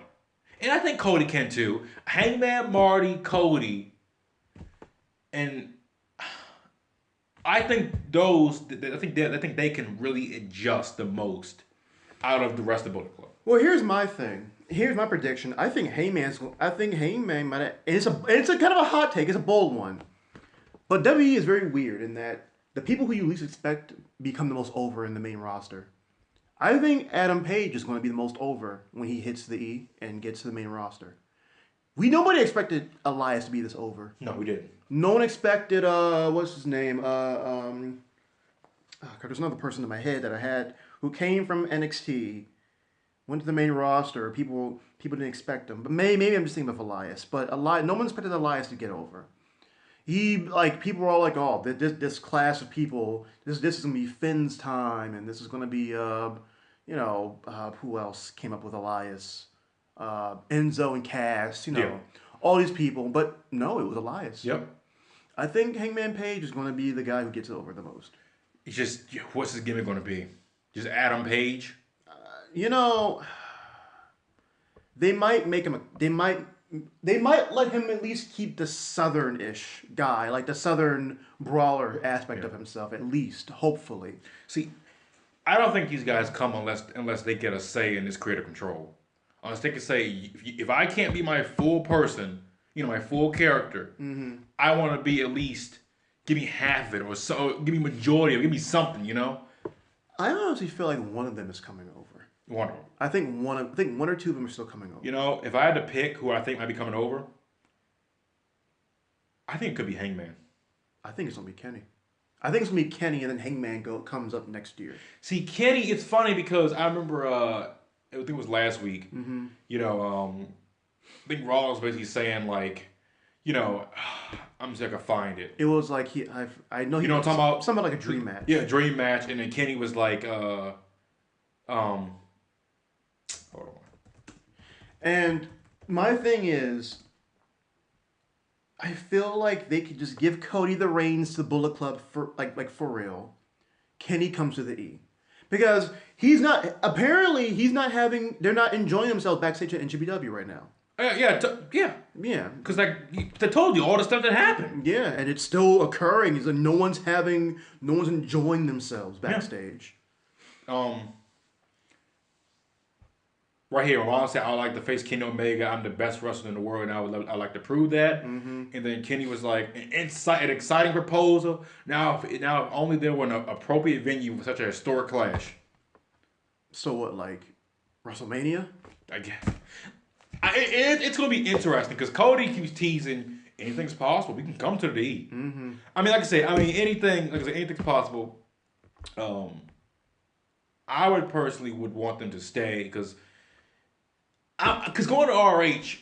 and I think Cody can too. Hangman, Marty, Cody, and I think I think they can really adjust the most out of the rest of the Bullet Club. Well, here's my thing. Here's my prediction. I think Hangman might have, it's a kind of a hot take. It's a bold one. But WWE is very weird in that the people who you least expect become the most over in the main roster. I think Adam Page is going to be the most over when he hits the E and gets to the main roster. Nobody expected Elias to be this over. No, we didn't. No one expected what's his name? There's another person in my head that I had who came from NXT, went to the main roster. People didn't expect him, but maybe I'm just thinking of Elias. But no one expected Elias to get over. People were all like, oh, this class of people, this is gonna be Finn's time, and this is gonna be who else came up with Elias, Enzo and Cass, all these people. But no, it was Elias. Yep. I think Hangman Page is going to be the guy who gets over the most. It's just, what's his gimmick going to be? Just Adam Page? They might make him. They might let him at least keep the Southern-ish guy, like the Southern brawler aspect of himself, at least, hopefully. See, I don't think these guys come unless they get a say in this creative control. Unless they can say, if I can't be my full person, my full character, I want to be at least, give me half of it, or so, give me majority of it, give me something, I honestly feel like one of them is coming over. One of them. I think one or two of them are still coming over. If I had to pick who I think might be coming over, I think it could be Hangman. I think it's going to be Kenny. I think it's gonna be Kenny, and then Hangman comes up next year. See, Kenny, it's funny because I remember, I think it was last week. Mm-hmm. You know, I think Raw was basically saying like, you know, I'm just gonna find it. It was like I know You know what I'm talking about? something like a dream match. Yeah, dream match, and then Kenny was like, hold on. And my thing is, I feel like they could just give Cody the reins to the Bullet Club for real. Kenny comes to the E. Because he's not they're not enjoying themselves backstage at NGPW right now. Yeah. Yeah. Because like they told you all the stuff that happened. Yeah, and it's still occurring. It's like no one's enjoying themselves backstage. Right here, Ron said, "I like to face Kenny Omega. I'm the best wrestler in the world, and I like to prove that." Mm-hmm. And then Kenny was like, "An exciting proposal. Now, if only there were an appropriate venue for such a historic clash." So what, like WrestleMania? I guess. It's going to be interesting because Cody keeps teasing anything's possible. We can come to the E. Mm-hmm. I mean, anything's possible. I would personally want them to stay because going to RH,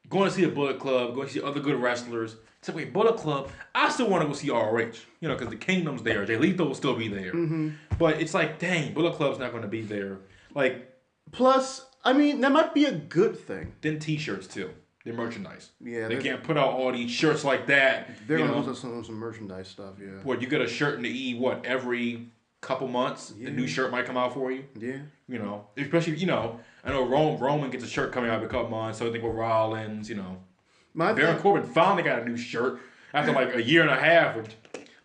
going to see the Bullet Club, going to see other good wrestlers. So wait, Bullet Club, I still want to go see RH. You know, because the Kingdom's there. Jay Lethal will still be there. Mm-hmm. But it's like, dang, Bullet Club's not going to be there. Like, plus, I mean, that might be a good thing. then T-shirts too. They're merchandise. Yeah, they can't put out all these shirts like that. They're gonna lose some merchandise stuff. Yeah. What, you get a shirt in the E? Every couple months, Yeah. a new shirt might come out for you. Yeah. You know, especially I know Roman gets a shirt coming out every couple months. So I think with Rollins, Baron Corbin finally got a new shirt after like a year and a half.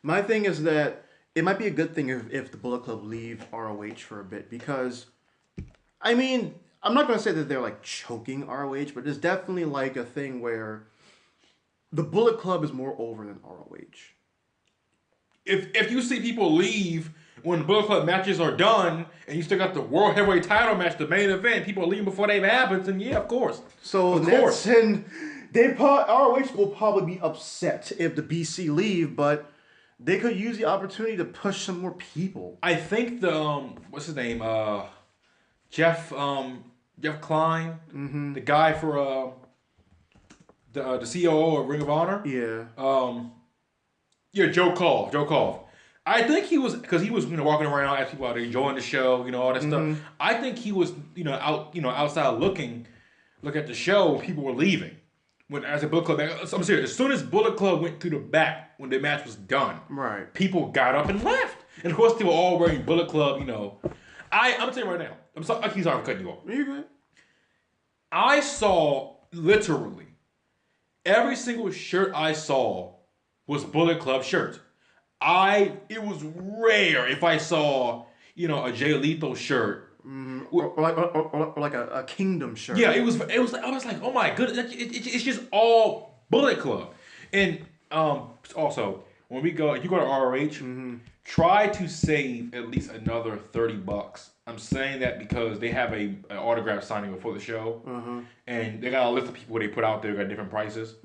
My thing is that it might be a good thing if the Bullet Club leave ROH for a bit because, I mean, I'm not going to say that they're like choking ROH, but it's definitely like a thing where the Bullet Club is more over than ROH. If you see people leave when the Bullet Club matches are done and you still got the World Heavyweight title match, the main event, people are leaving before they happens, then yeah, of course. So of course. And ROH will probably be upset if the BC leave, but they could use the opportunity to push some more people. I think the what's his name? Jeff Klein, Mm-hmm. the guy for the COO of Ring of Honor. Yeah. Joe Koff. I think he was because he was walking around asking people are they enjoying the show, all that stuff. I think he was outside looking at the show. People were leaving as a Bullet Club. I'm serious. As soon as Bullet Club went to the back when the match was done, Right. people got up and left. And of course they were all wearing Bullet Club. I'm gonna tell you right now. I'm sorry for cutting you off. You good? I saw literally every single shirt I saw was Bullet Club shirts. It was rare if I saw, a Jay Lethal shirt. Or like a Kingdom shirt. Yeah, it was. I was like, oh my goodness, it's just all Bullet Club. And also, when you go to ROH, try to save at least another $30. I'm saying that because they have an autograph signing before the show, and they got a list of people they put out there got different prices.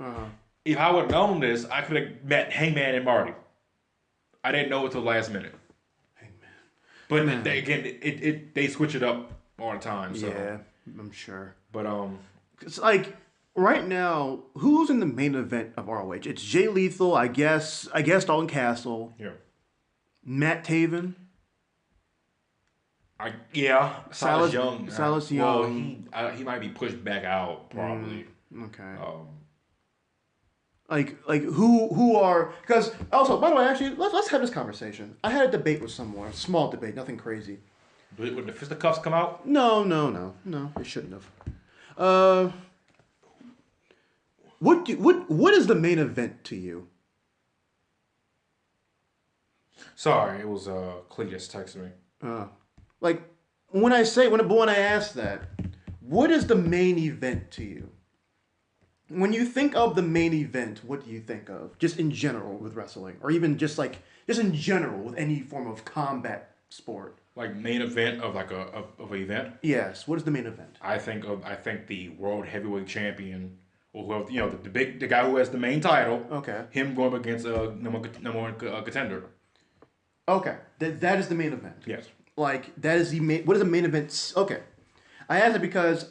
If I would have known this, I could have met Hangman and Marty. I didn't know it till the last minute. But they switch it up all the time. So. Yeah, I'm sure. But it's like right now, who's in the main event of ROH? It's Jay Lethal, I guess Dalton Castle. Yeah. Matt Taven. Silas Young. Silas Young. Well, he might be pushed back out probably. Okay. Like who are, because also, by the way, actually let's have this conversation. I had a debate with someone, a small debate, nothing crazy. Would the fisticuffs come out? No, it shouldn't have. What is the main event to you? Sorry, it was Cletus texting me. Like when I ask that, what is the main event to you? When you think of the main event, what do you think of? Just in general with wrestling, or even just in general with any form of combat sport. Like main event of like of an event. Yes. What is the main event? I think the World Heavyweight Champion, or whoever the guy who has the main title. Okay. Him going against a number one contender. Okay, that is the main event. Yes. Like that is the main. What is the main event? Okay, I asked it because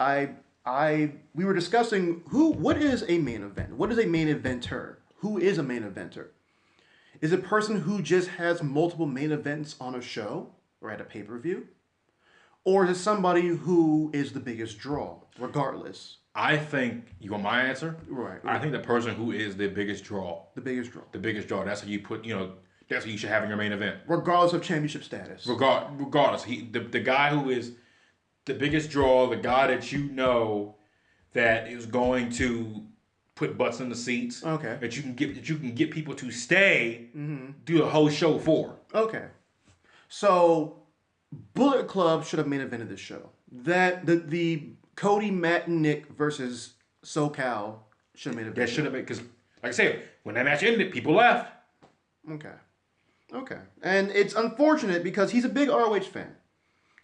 we were discussing what is a main event? What is a main eventer? Who is a main eventer? Is it a person who just has multiple main events on a show or at a pay-per-view? Or is it somebody who is the biggest draw, regardless? I think, you want my answer? Right. I think the person who is the biggest draw. The biggest draw. The biggest draw. That's how you put, that's what you should have in your main event. Regardless of championship status. Regardless. The guy who is the biggest draw, the guy that you know that is going to put butts in the seats. Okay. That you can get people to stay, do the whole show for. Okay. So Bullet Club should have main evented this show. That the Cody, Matt, and Nick versus SoCal should have main evented. That should have been, because like I said, when that match ended, people left. Okay. And it's unfortunate because he's a big ROH fan.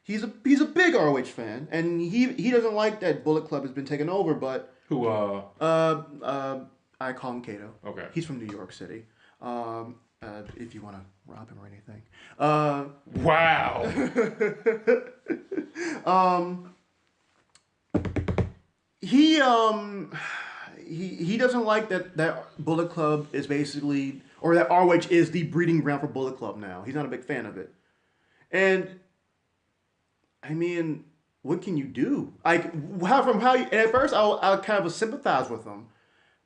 He's a big ROH fan, and he doesn't like that Bullet Club has been taken over, but Who I call him Kato. Okay. He's from New York City. If you want to rob him or anything. Wow. He doesn't like that Bullet Club is basically, or that ROH is the breeding ground for Bullet Club now. He's not a big fan of it. And I mean, what can you do? Like and at first I kind of sympathize with him,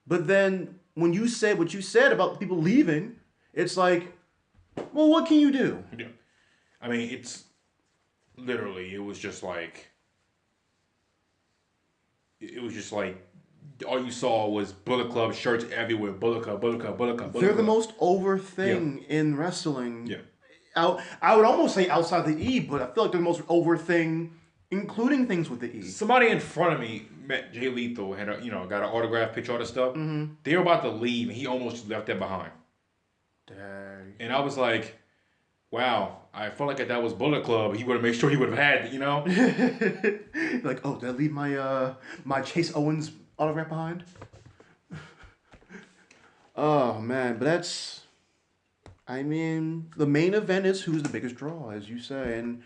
but then when you said what you said about the people leaving, it's like, well, what can you do? Yeah. I mean, it's literally, it was just like all you saw was Bullet Club shirts everywhere. Bullet Club, Bullet Club, Bullet Club, Bullet They're Club. the most over thing in wrestling. Yeah. I would almost say outside the E, but I feel like they're the most over thing, including things with the E. Somebody in front of me met Jay Lethal, had got an autograph picture, all this stuff. Mm-hmm. They were about to leave, and he almost just left that behind. Dang. And I was like, wow, I felt like if that was Bullet Club, he would have made sure he would have had it, Like, oh, did I leave my Chase Owens autograph behind? Oh man, but that's. I mean, the main event is who's the biggest draw, as you say, and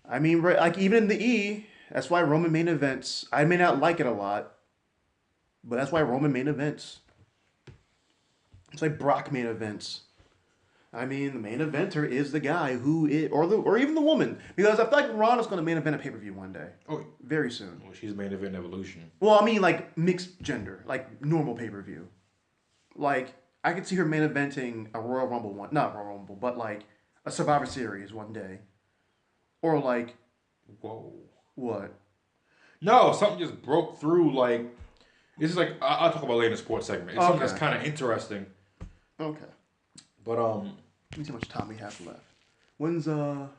I mean, right, like even in the E, that's why Roman main events. I may not like it a lot, but that's why Roman main events. It's like Brock main events. I mean, the main eventer is the guy who is, or even the woman, because I feel like Ronda's going to main event a pay-per-view one day. Oh, very soon. Well, she's main event Evolution. Well, I mean, like mixed gender, like normal pay-per-view. Like I could see her main eventing a Royal Rumble not Royal Rumble, but like a Survivor Series one day, or like, whoa, what? No, something just broke through. Like this is like I'll talk about later in the sports segment. It's something that's kind of interesting. Okay. But let me see how much time we have left. When's well,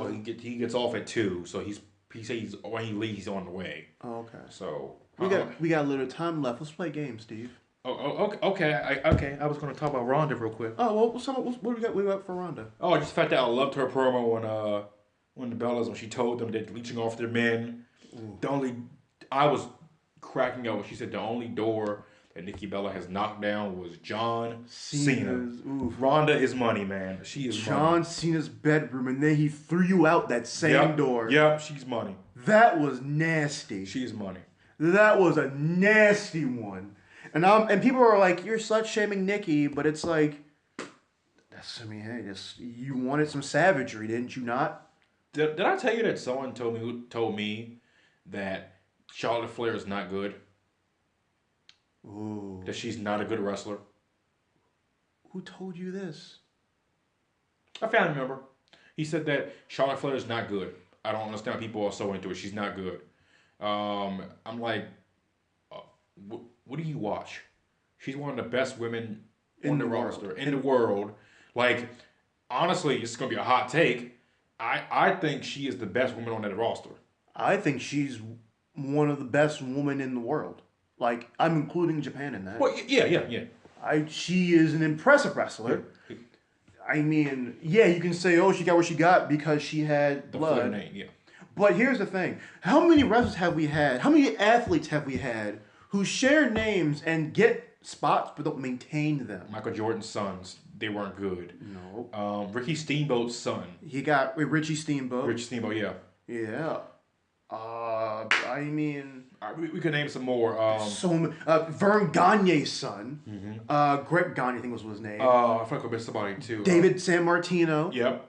he gets off at 2, so he says when he leaves he's on the way. Oh, okay. So we got a little time left. Let's play games, Steve. Okay. I was going to talk about Ronda real quick. Oh well, what do we got? We got for Ronda. Oh, just the fact that I loved her promo when the Bellas, when she told them they're leeching off their men. Ooh. I was cracking up when she said the only door that Nikki Bella has knocked down was John Cena. Oof. Ronda is money, man. She is John money. Cena's bedroom, and then he threw you out that same door. Yep, she's money. That was nasty. She's money. That was a nasty one. And people are like, you're slut shaming Nikki, but it's like, you wanted some savagery, didn't you not? Did I tell you that someone told me that Charlotte Flair is not good? Ooh. That she's not a good wrestler? Who told you this? A family member. He said that Charlotte Flair is not good. I don't understand why people are so into it. She's not good. I'm like, what do you watch? She's one of the best women on the roster in the world. Like, honestly, it's going to be a hot take. I think she is the best woman on that roster. I think she's one of the best women in the world. Like, I'm including Japan in that. Well, yeah. She is an impressive wrestler. Yeah. I mean, yeah, you can say, oh, she got what she got because she had blood. Name, yeah. But here's the thing. How many wrestlers have we had? How many athletes have we had who share names and get spots but don't maintain them. Michael Jordan's sons, they weren't good. No. Ricky Steamboat's son. He got Richie Steamboat. Richie Steamboat, yeah. Yeah. I mean, We could name some more. Vern Gagne's son. Greg Gagne, I think was his name. I think I missed somebody too. David San Martino. Yep.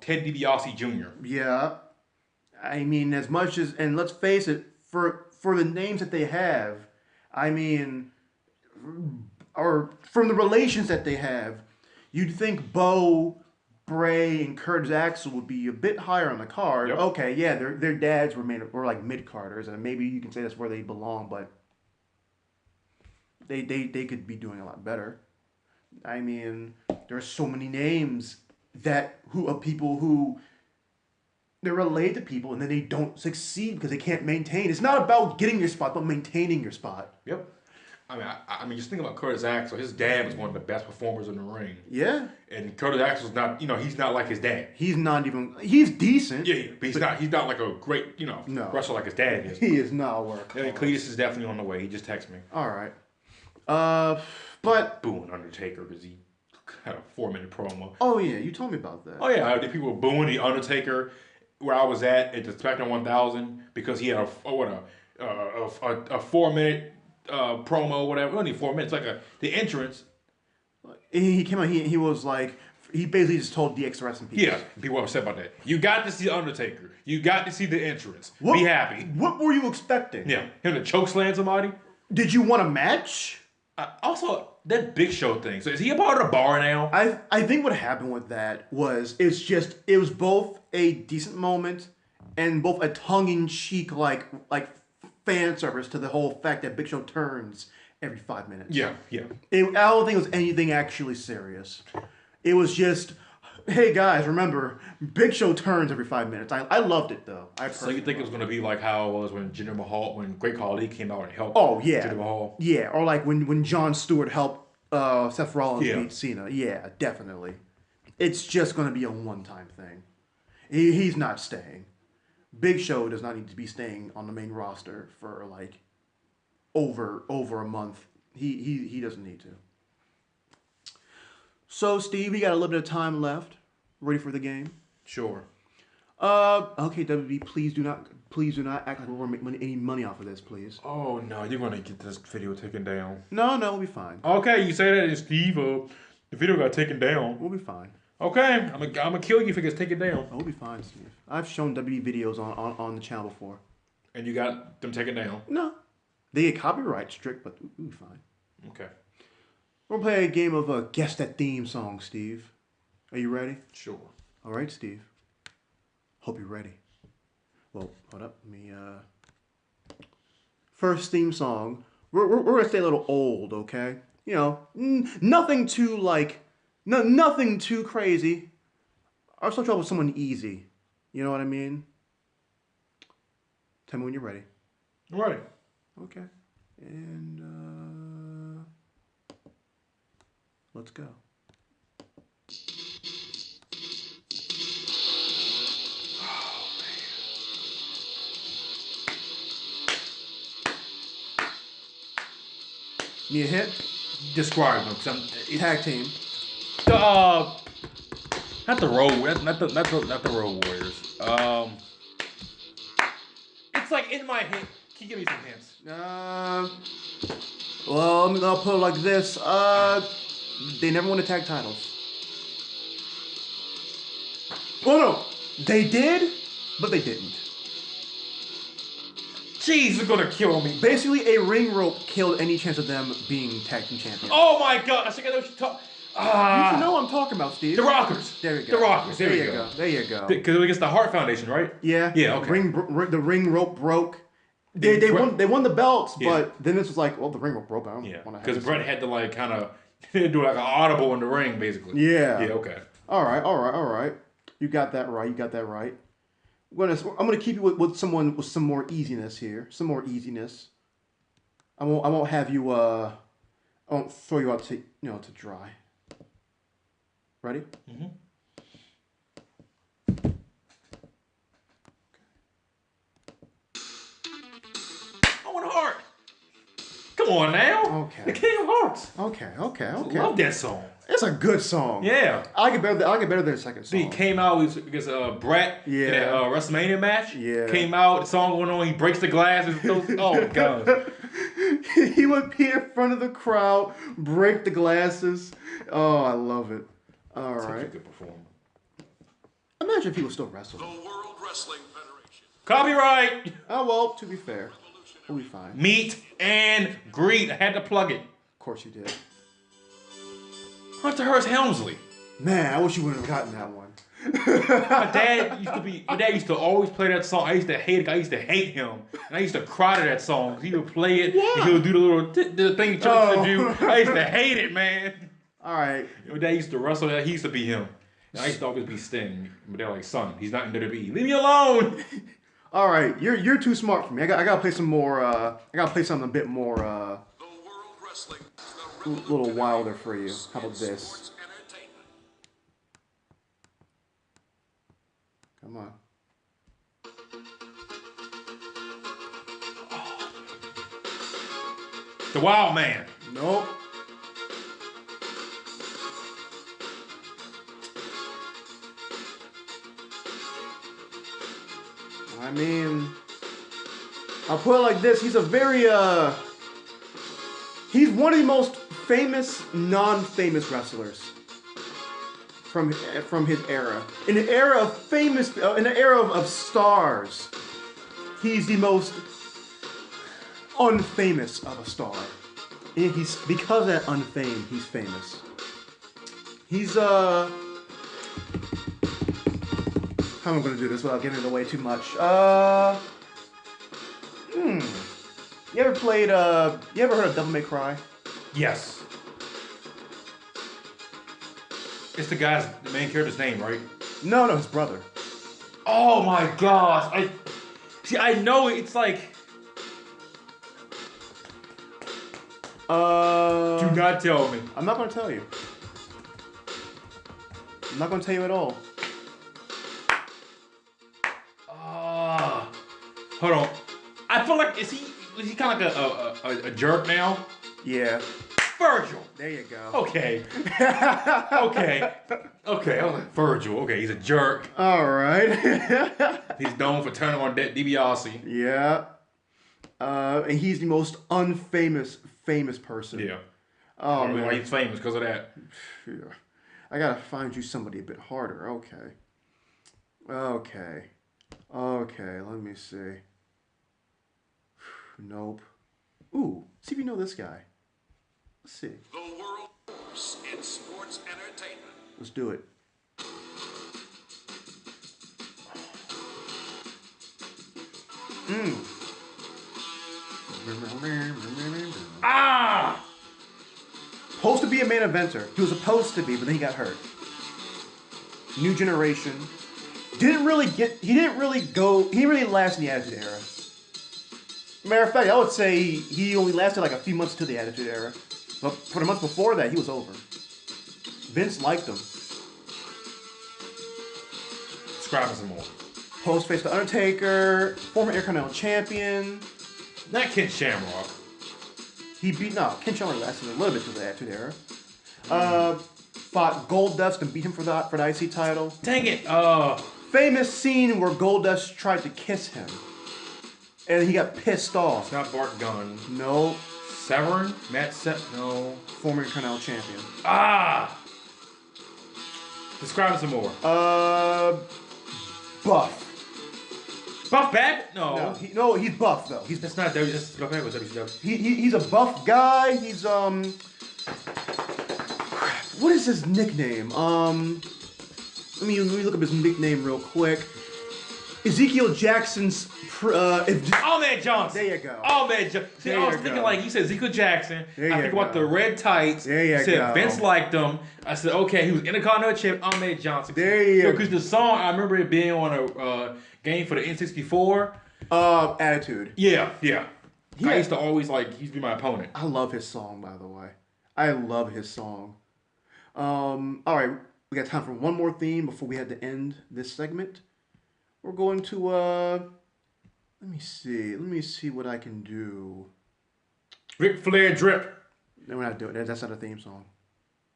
Ted DiBiase Jr. Yeah. I mean, as much as, and let's face it, for the names that they have, I mean, or from the relations that they have, you'd think Bo, Bray, and Curtis Axel would be a bit higher on the card. Yep. Okay, yeah, their dads were like mid-carders, and maybe you can say that's where they belong, but they could be doing a lot better. I mean, there are so many names of people who they're related to people and then they don't succeed because they can't maintain. It's not about getting your spot, but maintaining your spot. Yep. I mean, just think about Curtis Axel. His dad was one of the best performers in the ring. Yeah. And Curtis Axel's not, he's not like his dad. He's decent. Yeah, but he's not like a great, No. wrestler like his dad is. He is not a workhorse. And Cletus is definitely on the way. He just texted me. All right. But Booing Undertaker because he had a 4-minute promo. oh yeah, you told me about that. Oh yeah, the people were booing the Undertaker where I was at the SmackDown 1000 because he had a 4-minute promo, whatever. Only 4 minutes, like the entrance. He came out. He was like, he basically just told DX to rest in peace. Yeah, people were upset about that. You got to see the Undertaker. You got to see the entrance. Be happy. What were you expecting? Yeah, him to choke slam somebody. Did you want a match? Also, that Big Show thing. So is he a part of the bar now? I think what happened with that was it was both a decent moment and both a tongue-in-cheek like fan service to the whole fact that Big Show turns every 5 minutes. Yeah. I don't think it was anything actually serious. It was just, hey guys, remember, Big Show turns every 5 minutes. I loved it though. So you think it was going to be like how it was when when Great Khali came out and helped Jinder Mahal? Yeah, or like when Jon Stewart helped Seth Rollins beat Cena. Yeah, definitely. It's just going to be a one-time thing. He's not staying. Big Show does not need to be staying on the main roster for like over a month. He doesn't need to. So Steve, we got a little bit of time left. Ready for the game? Sure. Okay, WB, please do not act like we're making any money off of this, please. Oh no, you're gonna get this video taken down. No, we'll be fine. Okay, you say that, and Steve, the video got taken down. We'll be fine. Okay, I'm gonna kill you if it gets taken down. We'll be fine, Steve. I've shown WB videos on the channel before. And you got them taken down. No, they get copyright strict, but we'll be fine. Okay. We're gonna play a game of guess that theme song, Steve. Are you ready? Sure. All right, Steve. Hope you're ready. Well, hold up. Let me. First theme song. We're gonna stay a little old, okay? Nothing too nothing too crazy. I'll start off with someone easy. You know what I mean? Tell me when you're ready. I'm ready. Okay. And let's go. Need a hit? Describe them. Tag team. Not the Road, not the Road Warriors. It's like in my head. Can you give me some hints? Well, I'll put it like this. They never won the tag titles. Oh no, they did, but they didn't. Jeez, you're gonna kill me. Basically, a ring rope killed any chance of them being tag team champions. Oh my god, I think I know what you're talking. You know what I'm talking about, Steve. The Rockers. There we go. The Rockers. There you go. There you go. Because it was against the Hart Foundation, right? Yeah. Yeah. Okay. The ring rope broke. They won the belts, but then this was like, well, the ring rope broke. I don't want to. Because Brett had to like kind of do like an audible in the ring, basically. Yeah. Yeah. Okay. All right. You got that right. I'm gonna keep you with someone with some more easiness here. Some more easiness. I won't have you. I won't throw you out to to dry. Ready? Mm-hmm. I want a heart. Come Come on now. Okay. The King of Hearts. Okay. Love that song. It's a good song. Yeah. I get better than the second song. He came out against Brett in a WrestleMania match. Yeah. Came out, the song going on, he breaks the glass. Oh my god. He would be in front of the crowd, break the glasses. Oh, I love it. All Such a right. good performer. Imagine if he was still wrestling. The World Wrestling Federation. Copyright. Oh, well, to be fair, we'll be fine. Meet and greet. I had to plug it. Of course you did. Hunter Hearst Helmsley. Man, I wish you wouldn't have gotten that one. My dad used to always play that song. I used to hate it. I used to hate him. And I used to cry to that song. He would play it. Why? And he would do the thing he chose to do. I used to hate it, man. All right. My dad used to wrestle that. He used to be him. And I used to always be Sting. But they're like, son, he's not in WWE. Leave me alone. All right. You're too smart for me. I gotta play some more. I gotta play something a bit more. The World Wrestling. A little wilder for you. How about this? Sports entertainment. Come on. The Wild Man. Nope. I mean, I'll put it like this. He's a very, he's one of the most famous, non-famous wrestlers from his era. In the era of famous, in the era of stars, he's the most unfamous of a star. And he's, because of that unfame, he's famous. He's, how am I going to do this without giving it away too much? You ever played, you ever heard of Devil May Cry? Yes. It's the main character's name, right? No, his brother. Oh my gosh. I know it's like. Do not tell me. I'm not going to tell you. I'm not going to tell you at all. Hold on. I feel like is he kind of like a jerk now? Yeah. Virgil. There you go. Okay. Okay. I was like Virgil. Okay, he's a jerk. All right. He's known for turning on DiBiase. Yeah. And he's the most famous person. Yeah. Oh, I mean, man. he's famous because of that. Yeah. I gotta find you somebody a bit harder. Okay, let me see. Nope. Ooh, see if you know this guy. Let's see. The world force in sports entertainment. Let's do it. Ah! Supposed to be a main eventer. He was supposed to be, but then he got hurt. New generation. He didn't really last in the Attitude Era. Matter of fact, I would say he only lasted like a few months to the Attitude Era. But for the month before that, he was over. Vince liked him. Describe some more. Post faced The Undertaker, former Intercontinental Champion. Not Ken Shamrock. Ken Shamrock lasted a little bit to the Attitude Era. Fought Goldust and beat him for the IC title. Dang it. Famous scene where Goldust tried to kiss him. And he got pissed off. It's not Bart Gunn. No. Severn? No. Former Intercontinental Champion. Ah! Describe some more. Buff. Buff Bag? No. No, he's buff though. That's not W. That's Buff Bag with WCW. He's a buff guy. He's what is his nickname? Let me look up his nickname real quick. Ezekiel Jackson's. Ahmed Johnson. There you go. Ahmed Johnson. See, I was thinking like you said Ezekiel Jackson. I think about the red tights. There you said go. Vince liked him. I said okay, he was Intercontinental Champ. Ahmed Johnson. There you go. Because the song I remember it being on a game for the N64. Attitude. Yeah. I used to always he used to be my opponent. I love his song, by the way. I love his song. All right, we got time for one more theme before we had to end this segment. We're going to let me see what I can do. Ric Flair drip. No, we're not doing that. That's not a theme song.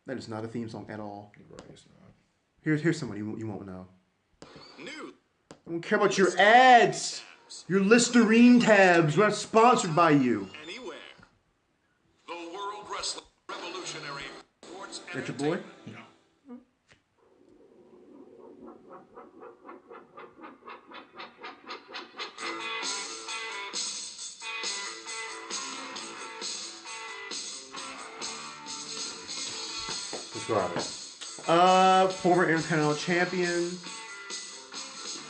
That is not a theme song at all. Right, it's not. Here's someone you won't know. New I don't care about your ads. Your Listerine tabs. We're not sponsored by you. anywhere. The World Wrestling Revolutionary Sports That your boy? Entertainment. No. Describe it. Former Intercontinental Champion.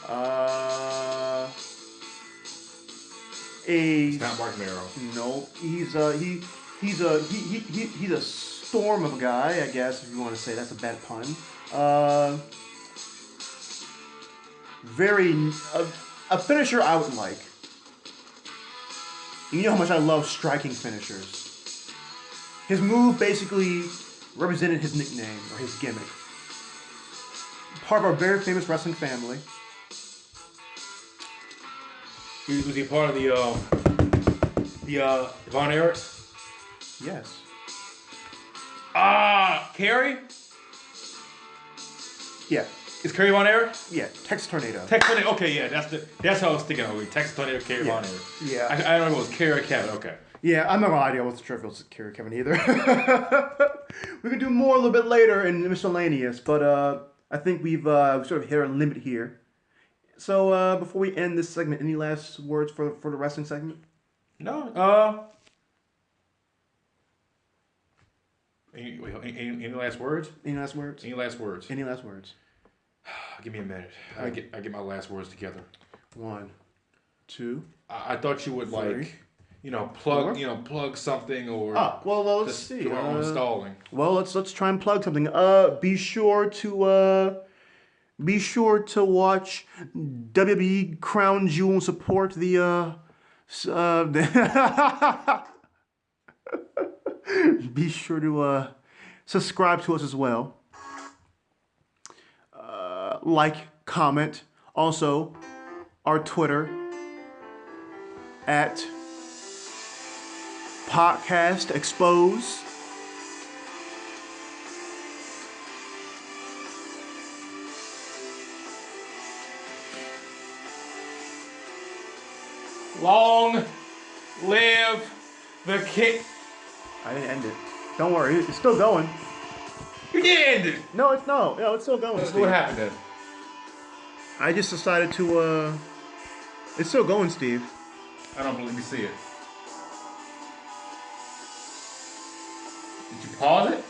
A It's not Mark Mero. no, he's a storm of a guy, I guess, if you want to say. That's a bad pun. A finisher I would like. You know how much I love striking finishers. His move basically represented his nickname or his gimmick. Part of our very famous wrestling family. Was he part of the Von Erichs? Yes. Kerry? Yeah. Is Kerry Von Erich? Yeah. Texas Tornado. Texas Tornado. Okay, yeah, that's how I was thinking of. Texas Tornado, Kerry Von Erich. Yeah. I don't know if it was Kerry or Kevin. Okay. Yeah, I'm not gonna lie to you. I wasn't sure if it was Kerry or Kevin either. We could do more a little bit later in miscellaneous, but I think we've sort of hit our limit here. So before we end this segment, any last words for the wrestling segment? No. Any last words? Any last words? Any last words? Any last words? Give me a minute. I get my last words together. 1, 2. I thought you would Three. plug something or Well, let's just see. do our own stalling. Well, let's try and plug something. Be sure to watch WWE Crown Jewel and support the be sure to subscribe to us as well. Like, comment. Also, our Twitter at Podcast Expose. Long live the king. I didn't end it. Don't worry, it's still going. You did end it. No, it's still going. Steve. What happened then? I just decided to. It's still going, Steve. I don't believe you see it. Did you pause it?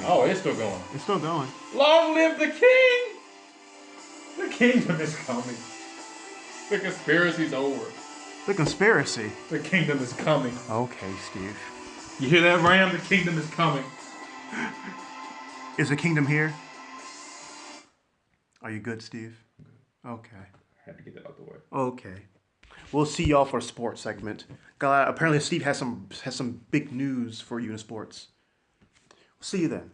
Oh, it's still going. It's still going. Long live the king! The kingdom is coming. The conspiracy's over. The conspiracy. The kingdom is coming. Okay, Steve. You hear that, Ram? The kingdom is coming. Is the kingdom here? Are you good, Steve? Okay. I had to get that out the way. Okay. We'll see y'all for a sports segment. Apparently Steve has some big news for you in sports. See you then.